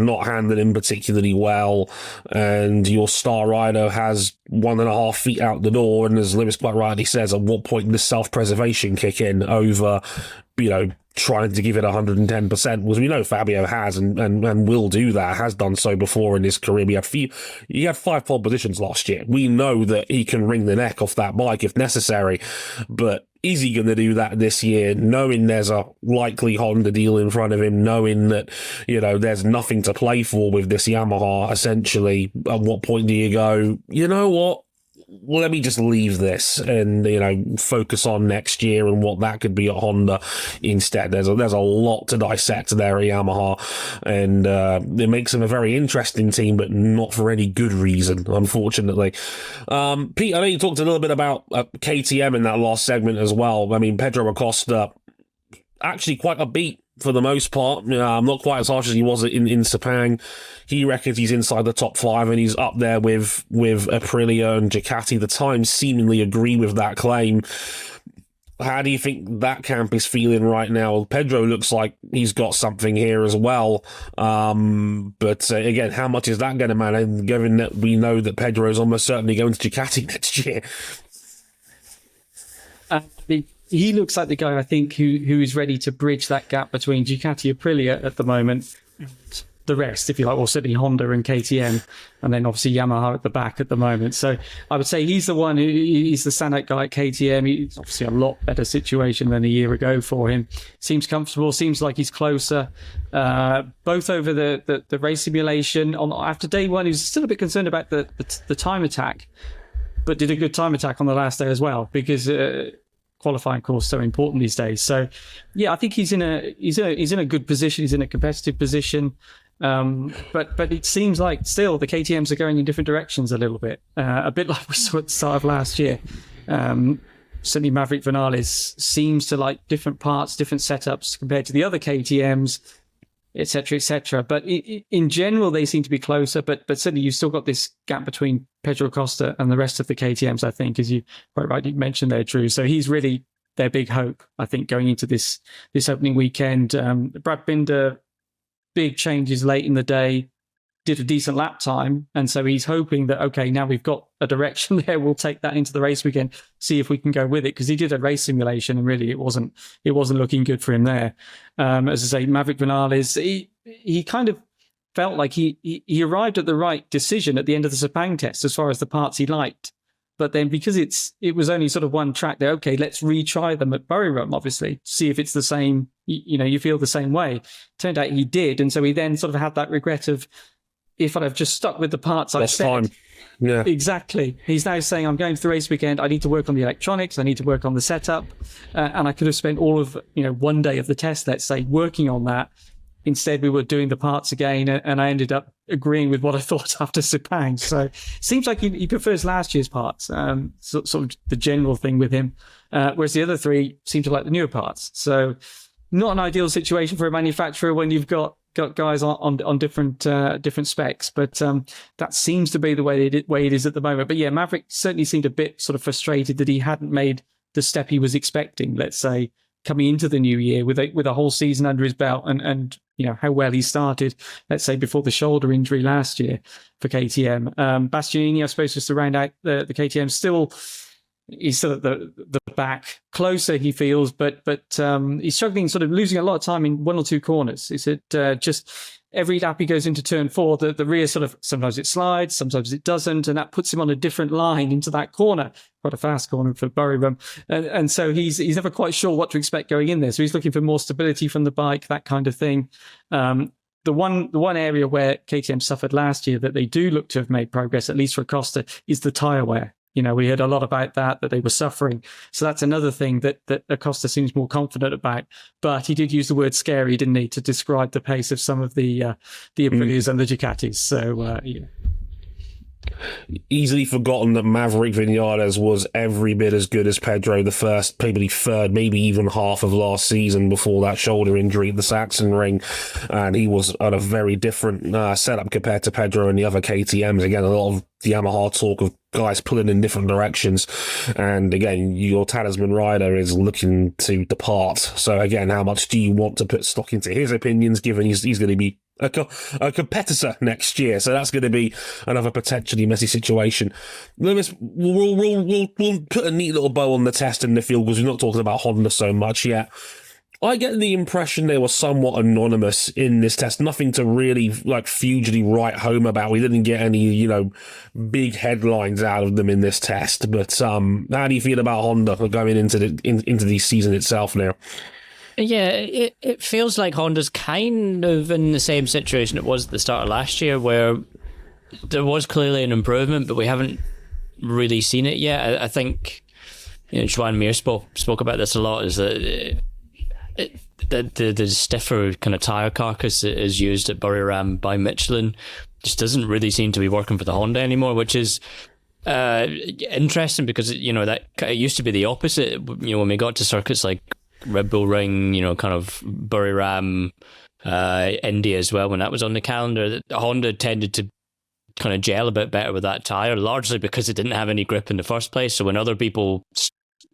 A: not handled in particularly well, and your star rider has 1.5 feet out the door, and as Lewis quite rightly says, at what point does self-preservation kick in over, trying to give it 110%, because we know Fabio has and will do that, has done so before in his career. He had 5 pole positions last year. We know that he can wring the neck off that bike if necessary, but is he going to do that this year, knowing there's a likely Honda deal in front of him, knowing that, there's nothing to play for with this Yamaha, essentially? At what point do you go, you know what? Let me just leave this and, focus on next year and what that could be at Honda instead. There's a lot to dissect there at Yamaha, and it makes them a very interesting team, but not for any good reason, unfortunately. Pete, I know you talked a little bit about KTM in that last segment as well. I mean, Pedro Acosta, actually quite upbeat for the most part. Not quite as harsh as he was in Sepang. He reckons he's inside the top 5 and he's up there with Aprilia and Ducati. The Times seemingly agree with that claim. How do you think that camp is feeling right now? Pedro looks like he's got something here as well. But again, how much is that going to matter, given that we know that Pedro is almost certainly going to Ducati next year?
C: he looks like the guy, I think, who is ready to bridge that gap between Ducati, Aprilia at the moment, and the rest, if you like, or certainly Honda and KTM, and then obviously Yamaha at the back at the moment. So I would say he's the one he's the standout guy at KTM. He's obviously a lot better situation than a year ago for him. Seems comfortable, seems like he's closer, both over the race simulation. After day one, he was still a bit concerned about the time attack, but did a good time attack on the last day as well, because qualifying, of course, so important these days. So yeah, I think he's in a good position. He's in a competitive position. But it seems like still the KTMs are going in different directions a little bit, a bit like we saw at the start of last year. Certainly Maverick Vinales seems to like different parts, different setups compared to the other KTMs, etc., etc. But in general, they seem to be closer. But certainly you've still got this gap between Pedro Acosta and the rest of the KTMs, I think, as you quite rightly mentioned there, Drew. So he's really their big hope, I think, going into this opening weekend. Brad Binder, big changes late in the day, did a decent lap time, and so he's hoping that, okay, now we've got a direction there, we'll take that into the race weekend, see if we can go with it, because he did a race simulation and really it wasn't looking good for him there. As I say, Maverick Vinales, he kind of felt like he arrived at the right decision at the end of the Sepang test as far as the parts he liked. But then because it was only sort of one track there, okay, let's retry them at Buriram, obviously, see if it's the same, you feel the same way. Turned out he did. And so he then sort of had that regret of, if I'd have just stuck with the parts I set.
A: Time. Yeah.
C: Exactly. He's now saying, I'm going to the race weekend, I need to work on the electronics, I need to work on the setup. And I could have spent all of, one day of the test, let's say, working on that. Instead, we were doing the parts again, and I ended up agreeing with what I thought after Sepang. So it seems like he prefers last year's parts, sort of the general thing with him, whereas the other three seem to like the newer parts. So not an ideal situation for a manufacturer when you've got guys on different specs, but that seems to be the way it is at the moment. But yeah, Maverick certainly seemed a bit sort of frustrated that he hadn't made the step he was expecting, let's say, coming into the new year with a whole season under his belt, and how well he started, let's say, before the shoulder injury last year for KTM. Bastianini, I suppose, just to round out the KTM, he's still at the back, closer he feels, but he's struggling, sort of losing a lot of time in one or two corners. Is it just every lap he goes into turn 4, the rear sort of, sometimes it slides, sometimes it doesn't, and that puts him on a different line into that corner, quite a fast corner for Buriram. And so he's never quite sure what to expect going in there. So he's looking for more stability from the bike, that kind of thing. The one area where KTM suffered last year that they do look to have made progress, at least for Acosta, is the tyre wear. We heard a lot about that they were suffering. So that's another thing that Acosta seems more confident about. But he did use the word scary, didn't he, to describe the pace of some of the Aprilias and the Ducatis. So, yeah.
A: Easily forgotten that Maverick Vinales was every bit as good as Pedro the first, probably third, maybe even half of last season before that shoulder injury at the Saxon Ring, and he was at a very different setup compared to Pedro and the other KTMs. Again, a lot of the Yamaha talk of guys pulling in different directions, and again, your talisman rider is looking to depart. So again, how much do you want to put stock into his opinions, given he's going to be a competitor next year? So that's going to be another potentially messy situation. Lewis, we'll put a neat little bow on the test in the field, because we're not talking about Honda so much yet. I get the impression they were somewhat anonymous in this test. Nothing to really hugely write home about. We didn't get any, big headlines out of them in this test. But how do you feel about Honda going into the season itself now?
B: Yeah, it feels like Honda's kind of in the same situation it was at the start of last year, where there was clearly an improvement, but we haven't really seen it yet. I think Joan Mir spoke about this a lot, is that the stiffer kind of tyre carcass that is used at Buriram by Michelin just doesn't really seem to be working for the Honda anymore, which is interesting, because that it used to be the opposite. When we got to circuits like Red Bull Ring, kind of Buriram, India as well, when that was on the calendar, the Honda tended to kind of gel a bit better with that tyre, largely because it didn't have any grip in the first place. So when other people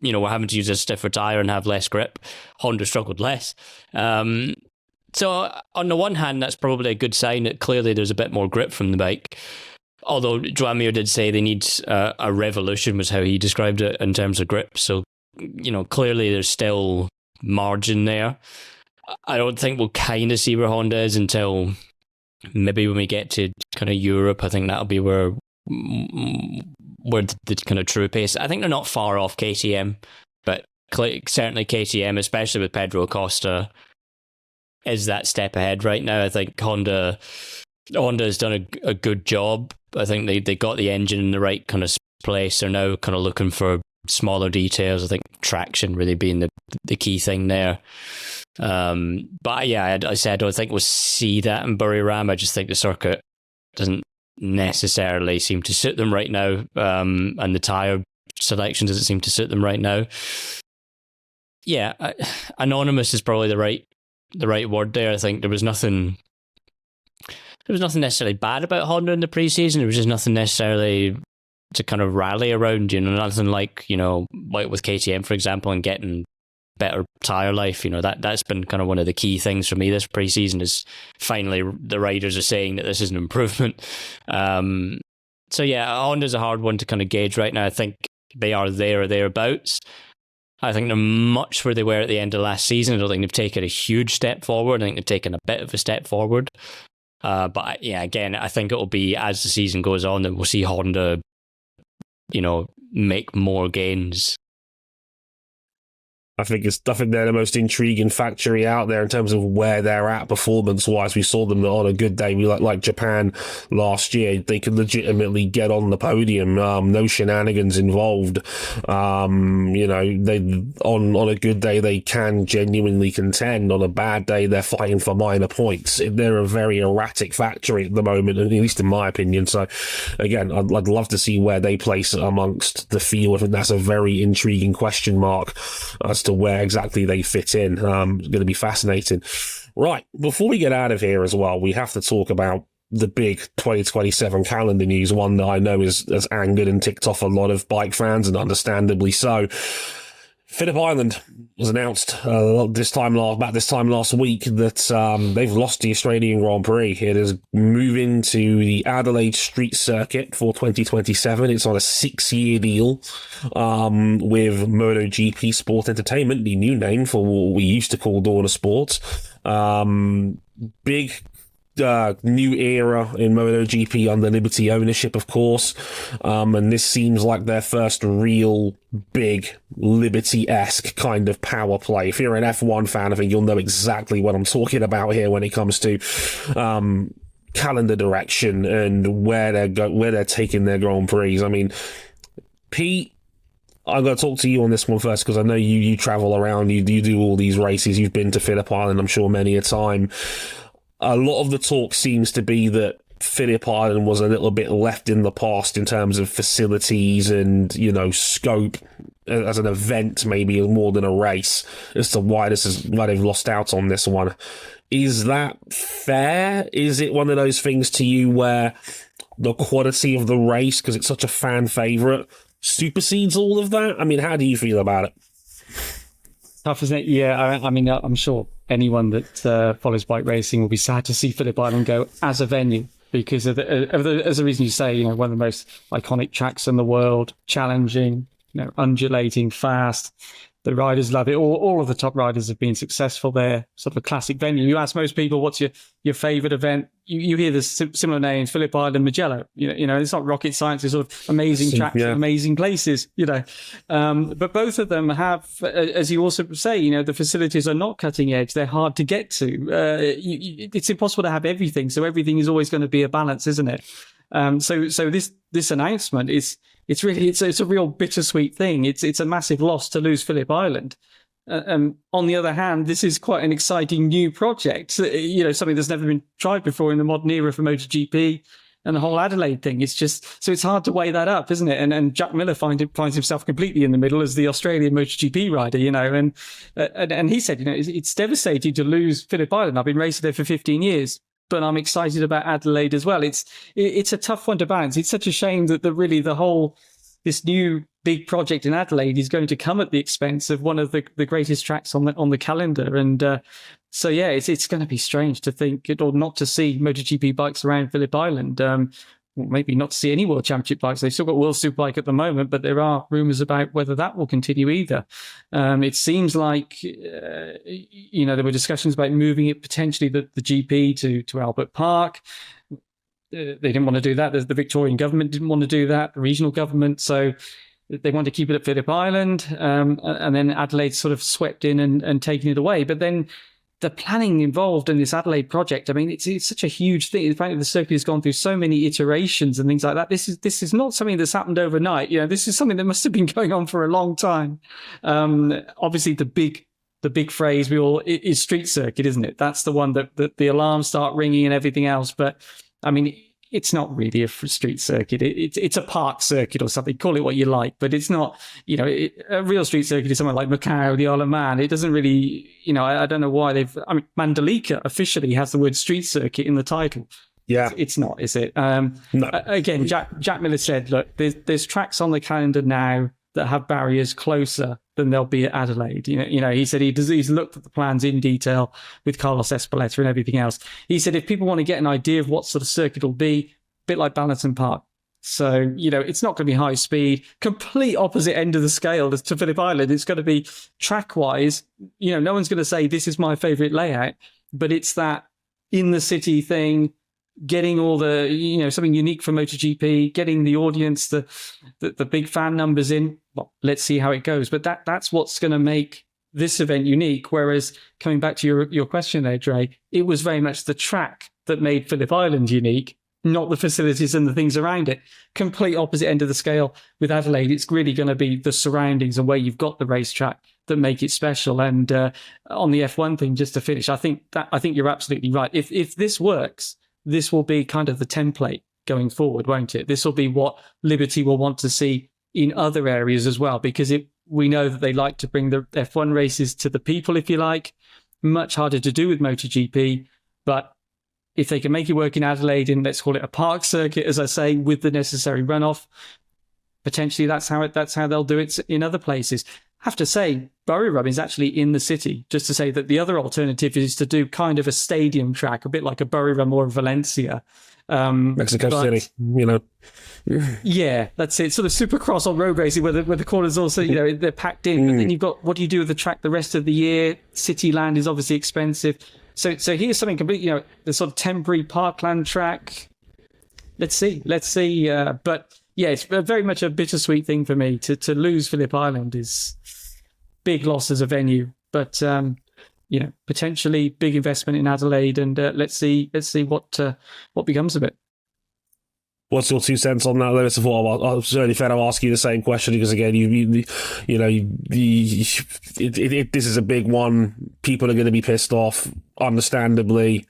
B: were having to use a stiffer tyre and have less grip, Honda struggled less. So on the one hand, that's probably a good sign that clearly there's a bit more grip from the bike. Although Joan Mir did say they need a revolution, was how he described it, in terms of grip. So clearly there's still margin there. I don't think we'll kind of see where Honda is until maybe when we get to kind of Europe. I think that'll be where the kind of true pace. I think they're not far off KTM, but certainly KTM, especially with Pedro Acosta, is that step ahead right now. I think Honda has done a good job. I think they got the engine in the right kind of place. They're now kind of looking for smaller details. I think traction really being the key thing there. But yeah, I said I don't think we'll see that in Buriram. I just think the circuit doesn't necessarily seem to suit them right now, and the tyre selection doesn't seem to suit them right now. Yeah, anonymous is probably the right word there. I think there was nothing necessarily bad about Honda in the preseason. There was just nothing necessarily to kind of rally around, nothing like with KTM, for example, and getting better tyre life. That's been kind of one of the key things for me this preseason, is finally the riders are saying that this is an improvement. So yeah, Honda's a hard one to kind of gauge right now. I think they are there or thereabouts. I think they're much where they were at the end of last season. I don't think they've taken a huge step forward. I think they've taken a bit of a step forward. But yeah, again, I think it'll be as the season goes on that we'll see Honda, make more gains.
A: I think they're the most intriguing factory out there in terms of where they're at performance-wise. We saw them on a good day, like Japan last year. They could legitimately get on the podium. No shenanigans involved. They on a good day they can genuinely contend. On a bad day they're fighting for minor points. They're a very erratic factory at the moment, at least in my opinion. So again, I'd love to see where they place amongst the field. I think that's a very intriguing question mark as to where exactly they fit in. It's going to be fascinating. Right, before we get out of here as well, we have to talk about the big 2027 calendar news, one that I know has angered and ticked off a lot of bike fans, and understandably so. Phillip Island was announced this time last week that they've lost the Australian Grand Prix. It is moving to the Adelaide Street Circuit for 2027. It's on a 6-year deal with MotoGP Sport Entertainment, the new name for what we used to call Dorna Sports. Big new era in MotoGP under Liberty ownership, of course, and this seems like their first real big Liberty-esque kind of power play. If you're an F1 fan, I think you'll know exactly what I'm talking about here when it comes to calendar direction and where they're taking their Grand Prix. I mean, Pete, I'm going to talk to you on this one first, because I know you travel around, you do all these races, you've been to Phillip Island, I'm sure, many a time. A lot of the talk seems to be that Phillip Island was a little bit left in the past in terms of facilities and, scope as an event, maybe more than a race, as to why they've lost out on this one. Is that fair? Is it one of those things to you where the quality of the race, because it's such a fan favourite, supersedes all of that? I mean, how do you feel about it?
C: Tough, isn't it? Yeah, I mean, I'm sure anyone that follows bike racing will be sad to see Phillip Island go as a venue, because as the reason you say, one of the most iconic tracks in the world, challenging, undulating, fast. The riders love it. All of the top riders have been successful there. Sort of a classic venue. You ask most people, what's your favourite event? You hear the similar names, Phillip Island, Mugello. It's not rocket science. It's sort of amazing tracks, amazing places. But both of them have, as you also say, the facilities are not cutting edge. They're hard to get to. It's impossible to have everything. So everything is always going to be a balance, isn't it? So this announcement is. It's a real bittersweet thing. It's a massive loss to lose Phillip Island. On the other hand, this is quite an exciting new project. Something that's never been tried before in the modern era for MotoGP, and the whole Adelaide thing. It's just so it's hard to weigh that up, isn't it? And Jack Miller finds himself completely in the middle as the Australian MotoGP rider. And he said, it's devastating to lose Phillip Island. I've been racing there for 15 years. But I'm excited about Adelaide as well. It's a tough one to balance. It's such a shame that this new big project in Adelaide is going to come at the expense of one of the greatest tracks on the calendar. And so yeah, it's going to be strange to think or not to see MotoGP bikes around Phillip Island. maybe not to see any World Championship bikes. They've still got World Superbike at the moment, but there are rumours about whether that will continue either. It seems like, there were discussions about moving it potentially, the GP to Albert Park. They didn't want to do that. The Victorian government didn't want to do that, the regional government. So they wanted to keep it at Phillip Island. And then Adelaide sort of swept in and taken it away. But then the planning involved in this Adelaide project, I mean, it's such a huge thing. Apparently the circuit has gone through so many iterations and things like that. This is not something that's happened overnight. This is something that must have been going on for a long time. Obviously the big phrase is street circuit, isn't it? That's the one that the alarms start ringing and everything else. But I mean, it's not really a street circuit. It's a park circuit or something. Call it what you like, but it's not. A real street circuit is somewhere like Macau, the Isle of Man. It doesn't really. I don't know why Mandalika officially has the word street circuit in the title.
A: Yeah,
C: it's not, is it?
A: No.
C: Again, Jack Miller said, look, there's tracks on the calendar now that have barriers closer than they'll be at Adelaide. He said he's looked at the plans in detail with Carlos Espeleta and everything else. He said if people want to get an idea of what sort of circuit it'll be, a bit like Ballanton Park. So, it's not going to be high speed, complete opposite end of the scale to Phillip Island. It's going to be track-wise, no one's going to say this is my favourite layout, but it's that in the city thing, getting all the, something unique for MotoGP, getting the audience, the big fan numbers in. Well, let's see how it goes. But that's what's going to make this event unique. Whereas coming back to your question there, Dre, it was very much the track that made Phillip Island unique, not the facilities and the things around it. Complete opposite end of the scale with Adelaide. It's really going to be the surroundings and where you've got the racetrack that make it special. And on the F1 thing, just to finish, I think you're absolutely right. If this works, this will be kind of the template going forward, won't it? This will be what Liberty will want to see in other areas as well, because we know that they like to bring the F1 races to the people, if you like. Much harder to do with MotoGP, but if they can make it work in Adelaide in, let's call it a park circuit, as I say, with the necessary runoff, potentially that's how they'll do it in other places. I have to say, Buriram is actually in the city, just to say that the other alternative is to do kind of a stadium track, a bit like a Buriram or a Valencia.
A: Mexico City,
C: Yeah, that's it. Sort of supercross on road racing where the corners also, they're packed in. But then you've got, what do you do with the track the rest of the year? City land is obviously expensive. So here's something complete, the sort of temporary parkland track. Let's see. But yeah, it's very much a bittersweet thing for me to lose Phillip Island is big loss as a venue, but potentially big investment in Adelaide, and let's see what becomes of it.
A: What's your 2 cents on that, Lewis? I'll certainly fair to ask you the same question because again, this is a big one. People are going to be pissed off, understandably.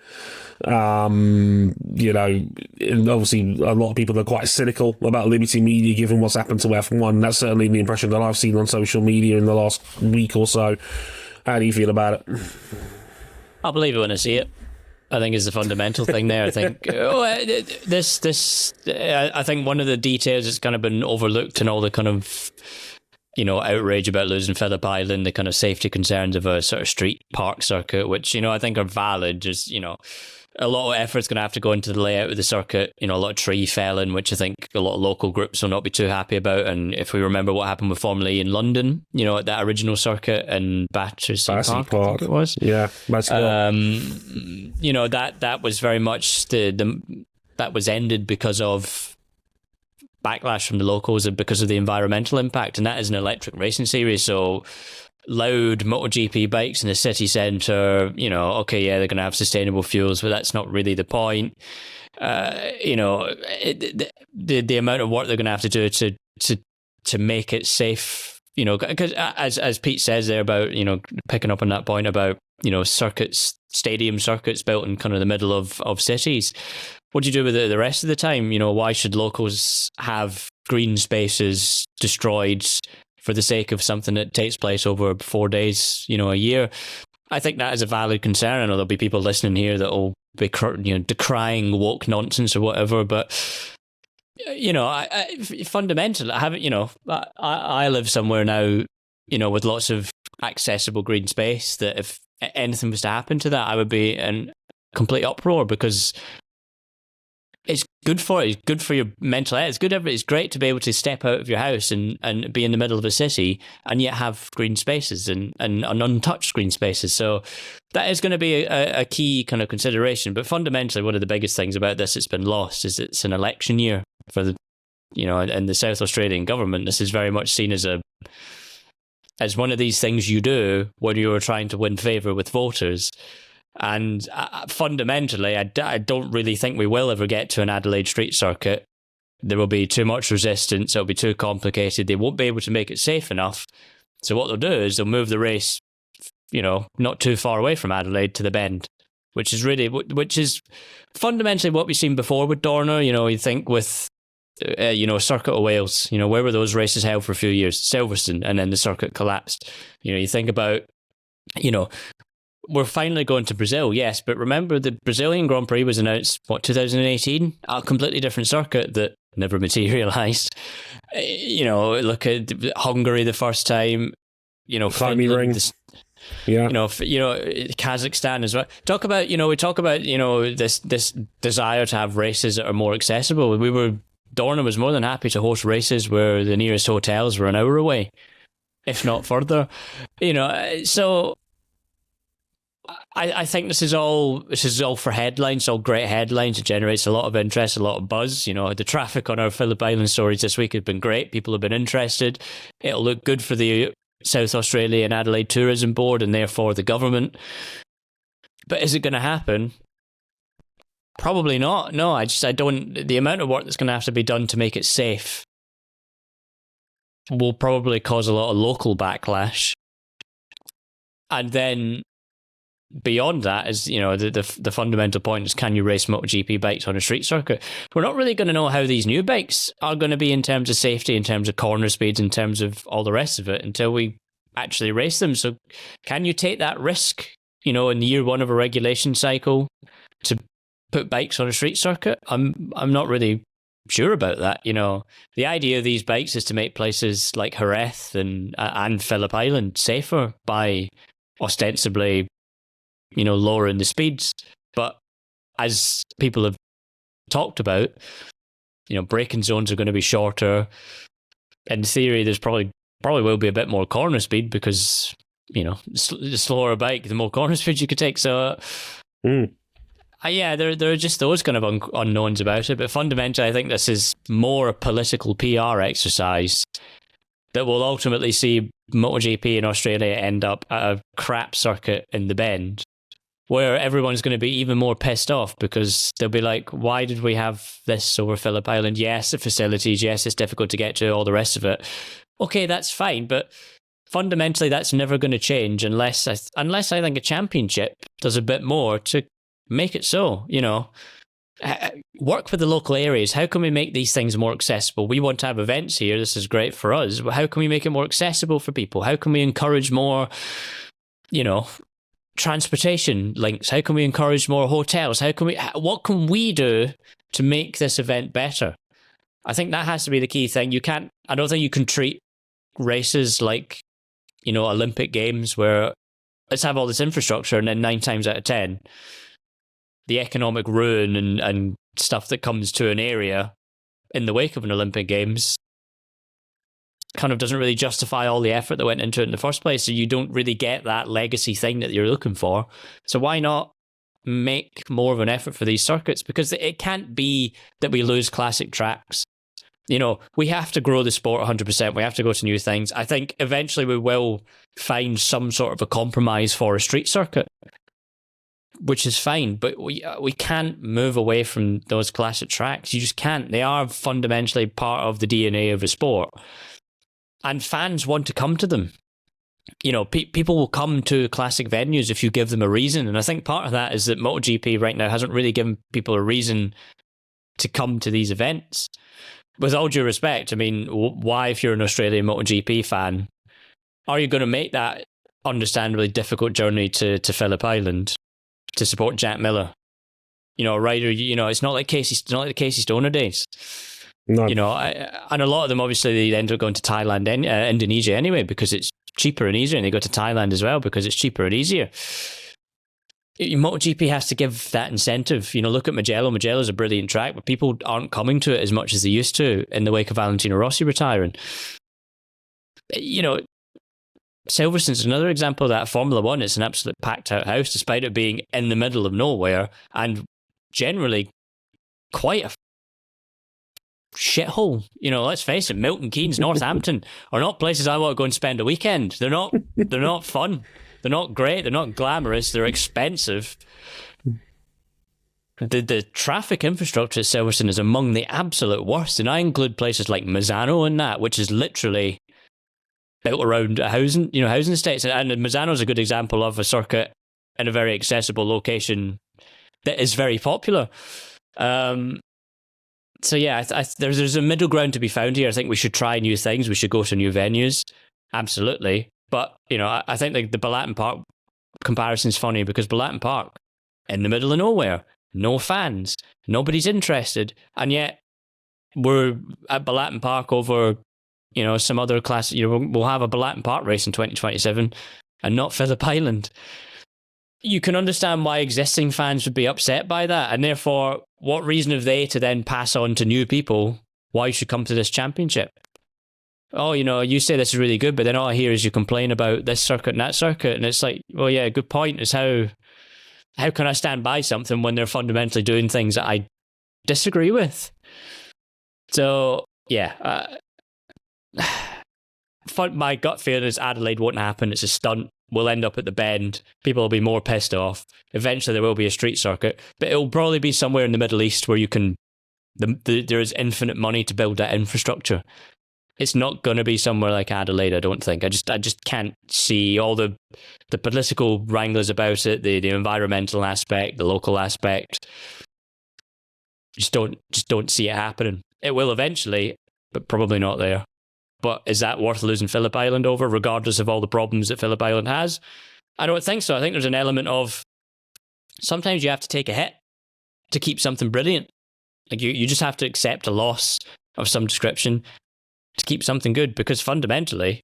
A: And obviously a lot of people are quite cynical about Liberty Media given what's happened to F1. That's certainly the impression that I've seen on social media in the last week or so. How do you feel about it?
B: I'll believe it when I see it. I think is the fundamental thing there. I think I think one of the details that's kind of been overlooked in all the kind of outrage about losing Phillip Island, the kind of safety concerns of a sort of street park circuit, which I think are valid. Just a lot of effort's going to have to go into the layout of the circuit. A lot of tree felling, which I think a lot of local groups will not be too happy about. And if we remember what happened with Formula E in London, at that original circuit and Battersea Park, I think it was.
A: Yeah,
B: that was very much that was ended because of backlash from the locals and because of the environmental impact. And that is an electric racing series, so loud MotoGP bikes in the city centre, okay, yeah, they're going to have sustainable fuels, but that's not really the point. The amount of work they're going to have to do to make it safe, because as Pete says there about, picking up on that point about, stadium circuits built in kind of the middle of cities. What do you do with it the rest of the time? Why should locals have green spaces destroyed for the sake of something that takes place over 4 days, a year? I think that is a valid concern. I know there'll be people listening here that will be, decrying woke nonsense or whatever, but I fundamentally, I haven't, I live somewhere now, with lots of accessible green space that if anything was to happen to that, I would be in complete uproar because it's good for it. It's good for your mental health. It's great to be able to step out of your house and be in the middle of a city and yet have green spaces and untouched green spaces. So that is going to be a key kind of consideration. But fundamentally, one of the biggest things about this that's been lost is it's an election year for the, in the South Australian government. This is very much seen as one of these things you do when you're trying to win favour with voters. And fundamentally, I don't really think we will ever get to an Adelaide street circuit. There will be too much resistance. It'll be too complicated. They won't be able to make it safe enough. So what they'll do is they'll move the race, not too far away from Adelaide to the Bend, which is fundamentally what we've seen before with Dorna. You think with, Circuit of Wales, where were those races held for a few years? Silverstone, and then the circuit collapsed. You think about, we're finally going to Brazil, yes, but remember the Brazilian Grand Prix was announced, 2018? A completely different circuit that never materialised. Look at Hungary the first time,
A: Ring.
B: Kazakhstan as well. We talk about this desire to have races that are more accessible. Dorna was more than happy to host races where the nearest hotels were an hour away, if not further. So I think this is all for headlines, all great headlines. It generates a lot of interest, a lot of buzz. The traffic on our Phillip Island stories this week has been great. People have been interested. It'll look good for the South Australia and Adelaide Tourism Board and therefore the government. But is it going to happen? Probably not. No, I don't. The amount of work that's going to have to be done to make it safe will probably cause a lot of local backlash. And then beyond that is, the fundamental point is, can you race MotoGP bikes on a street circuit? We're not really going to know how these new bikes are going to be in terms of safety, in terms of corner speeds, in terms of all the rest of it until we actually race them. So can you take that risk, in year one of a regulation cycle to put bikes on a street circuit? I'm not really sure about that. The idea of these bikes is to make places like Jerez and Phillip Island safer by ostensibly lowering the speeds. But as people have talked about, braking zones are going to be shorter. In theory, there's probably will be a bit more corner speed because, the slower a bike, the more corner speed you could take. So, there are just those kind of unknowns about it. But fundamentally, I think this is more a political PR exercise that will ultimately see MotoGP in Australia end up at a crap circuit in the Bend, where everyone's going to be even more pissed off because they'll be like, why did we have this over Phillip Island? Yes, the facilities, yes, it's difficult to get to, all the rest of it. Okay, that's fine, but fundamentally that's never going to change unless I think a championship does a bit more to make it so. Work with the local areas. How can we make these things more accessible? We want to have events here. This is great for us. But how can we make it more accessible for people? How can we encourage more, transportation links? How can we encourage more hotels? What can we do to make this event better? I think that has to be the key thing. I don't think you can treat races like, Olympic Games where let's have all this infrastructure and then 9 times out of 10, the economic ruin and stuff that comes to an area in the wake of an Olympic Games kind of doesn't really justify all the effort that went into it in the first place. So you don't really get that legacy thing that you're looking for. So why not make more of an effort for these circuits? Because it can't be that we lose classic tracks. We have to grow the sport 100%. We have to go to new things. I think eventually we will find some sort of a compromise for a street circuit, which is fine, but we can't move away from those classic tracks. You just can't. They are fundamentally part of the DNA of the sport. And fans want to come to them. People will come to classic venues if you give them a reason. And I think part of that is that MotoGP right now hasn't really given people a reason to come to these events. With all due respect, why, if you're an Australian MotoGP fan, are you going to make that understandably difficult journey to Phillip Island to support Jack Miller? A rider, it's not like the Casey Stoner days.
A: No.
B: And a lot of them, obviously, they end up going to Thailand, Indonesia anyway, because it's cheaper and easier. And they go to Thailand as well because it's cheaper and easier. MotoGP has to give that incentive. Look at Mugello. Mugello's a brilliant track, but people aren't coming to it as much as they used to in the wake of Valentino Rossi retiring. Silverstone's another example of that. Formula One, it's an absolute packed out house, despite it being in the middle of nowhere and generally quite a shithole. Let's face it, Milton Keynes, Northampton are not places I want to go and spend a weekend. They're not fun. They're not great. They're not glamorous. They're expensive. The traffic infrastructure at Silverstone is among the absolute worst, and I include places like Misano in that, which is literally built around housing estates. And Misano is a good example of a circuit in a very accessible location that is very popular. So yeah, there's a middle ground to be found here. I think we should try new things. We should go to new venues. Absolutely. But, I think the Balaton Park comparison is funny because Balaton Park, in the middle of nowhere, no fans, nobody's interested. And yet we're at Balaton Park over, some other class. We'll have a Balaton Park race in 2027 and not Phillip Island. You can understand why existing fans would be upset by that. And therefore, what reason have they to then pass on to new people why you should come to this championship? Oh, you say this is really good, but then all I hear is you complain about this circuit and that circuit. And it's like, well, yeah, good point is how can I stand by something when they're fundamentally doing things that I disagree with? So, yeah. My gut feeling is Adelaide won't happen. It's a stunt. We'll end up at the Bend. People will be more pissed off. Eventually, there will be a street circuit, but it'll probably be somewhere in the Middle East where you can. There is infinite money to build that infrastructure. It's not going to be somewhere like Adelaide, I don't think. I just can't see all the political wranglers about it, the environmental aspect, the local aspect. Just don't see it happening. It will eventually, but probably not there. But is that worth losing Phillip Island over, regardless of all the problems that Phillip Island has? I don't think so. I think there's an element of sometimes you have to take a hit to keep something brilliant. Like you just have to accept a loss of some description to keep something good, because fundamentally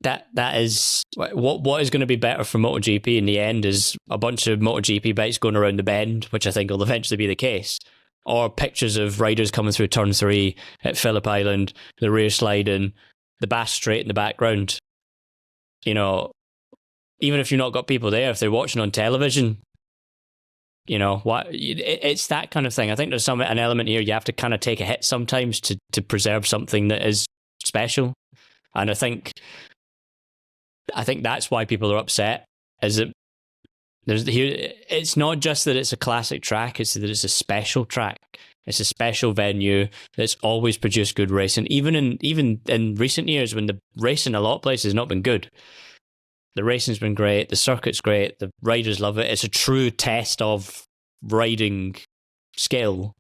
B: that is what is going to be better for MotoGP in the end is a bunch of MotoGP bikes going around the bend, which I think will eventually be the case, or pictures of riders coming through turn 3 at Phillip Island, the rear sliding, the Bass Strait in the background. Even if you've not got people there, if they're watching on television, it's that kind of thing. I think there's an element here. You have to kind of take a hit sometimes to preserve something that is special. And I think that's why people are upset. Is that it's not just that it's a classic track, it's that it's a special track. It's a special venue that's always produced good racing. Even in recent years when the racing in a lot of places has not been good. The racing's been great, the circuit's great, the riders love it. It's a true test of riding skill.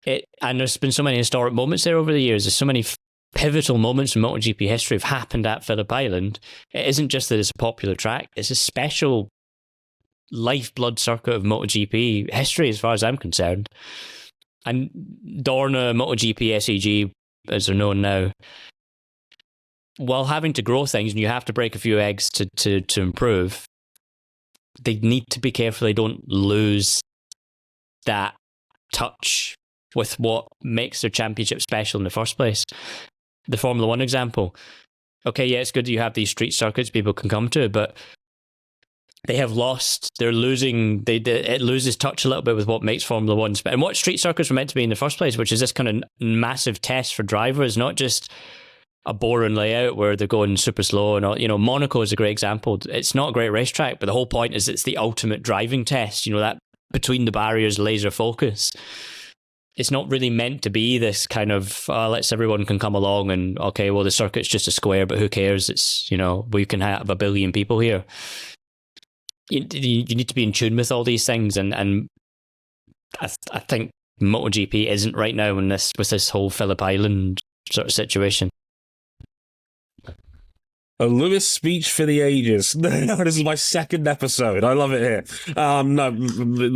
B: And there's been so many historic moments there over the years. There's so many pivotal moments in MotoGP history have happened at Phillip Island. It isn't just that it's a popular track, it's a special lifeblood circuit of MotoGP history as far as I'm concerned. And Dorna, MotoGP, SEG, as they're known now, while having to grow things and you have to break a few eggs to improve, they need to be careful they don't lose that touch with what makes their championship special in the first place. The Formula One example. Okay, yeah, it's good that you have these street circuits people can come to, but they have lost, they're losing, it loses touch a little bit with what makes Formula One and what street circuits were meant to be in the first place, which is this kind of massive test for drivers, not just a boring layout where they're going super slow and all. Monaco is a great example. It's not a great racetrack, but the whole point is it's the ultimate driving test. That between the barriers laser focus. It's not really meant to be this kind of let's everyone can come along and okay, well the circuit's just a square, but who cares? It's we can have 1 billion people here. You need to be in tune with all these things, and I think MotoGP isn't right now with this whole Phillip Island sort of situation.
A: A Lewis speech for the ages. This is my second episode. I love it here. No,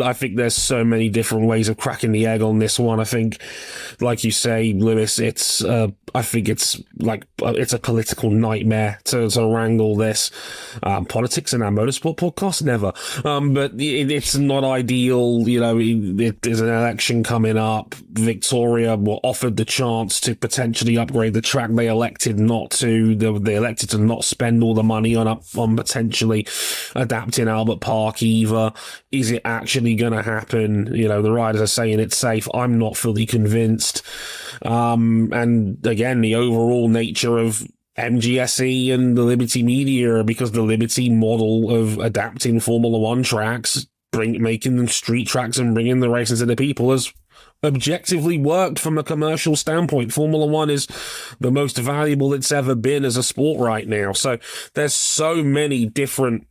A: I think there's so many different ways of cracking the egg on this one. I think, like you say, Lewis, I think it's a political nightmare to wrangle this. Politics in our motorsport podcast? Never. But it's not ideal. You know, there's an election coming up. Victoria were offered the chance to potentially upgrade the track. They elected not to. They elected to not spend all the money on potentially adapting Albert Park either. Is it actually going to happen? You know, the riders are saying it's safe. I'm not fully convinced. And again, the overall nature of MGSE and the Liberty Media, because the Liberty model of adapting Formula One tracks, making them street tracks and bringing the races to the people has objectively worked from a commercial standpoint. Formula One is the most valuable it's ever been as a sport right now. So there's so many different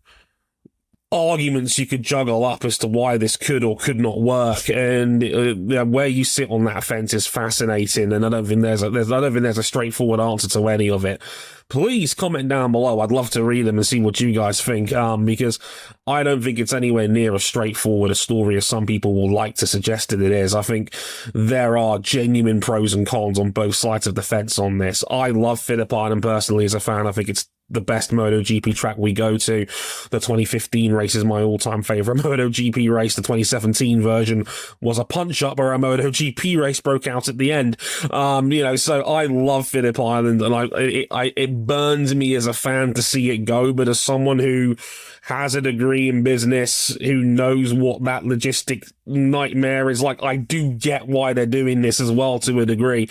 A: arguments you could juggle up as to why this could or could not work, and where you sit on that fence is fascinating. And I don't think there's a straightforward answer to any of it. Please comment down below. I'd love to read them and see what you guys think, because I don't think it's anywhere near as straightforward a story as some people will like to suggest that it is. I think there are genuine pros and cons on both sides of the fence on this. I love Phillip Island personally as a fan. I think it's the best MotoGP track we go to. The 2015 race is my all-time favourite MotoGP race. The 2017 version was a punch-up where a MotoGP race broke out at the end. So I love Phillip Island, and it burns me as a fan to see it go, but as someone who has a degree in business, who knows what that logistic nightmare is like, I do get why they're doing this as well to a degree.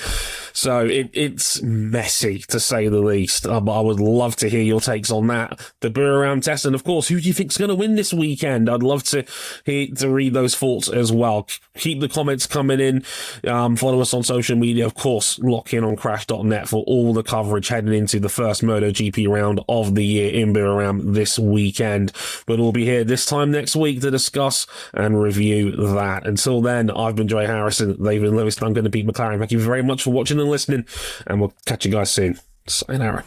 A: So it's messy, to say the least. But I would love to hear your takes on that. The Buriram Test, and of course, who do you think's going to win this weekend? I'd love to read those thoughts as well. Keep the comments coming in. Follow us on social media. Of course, lock in on crash.net for all the coverage heading into the first MotoGP round of the year in Buriram this weekend. But we'll be here this time next week to discuss and review that. Until then, I've been Dre Harrison, they've been Lewis, Duncan and Pete McLaren. Thank you very much for watching and listening, and we'll catch you guys soon. Sayonara.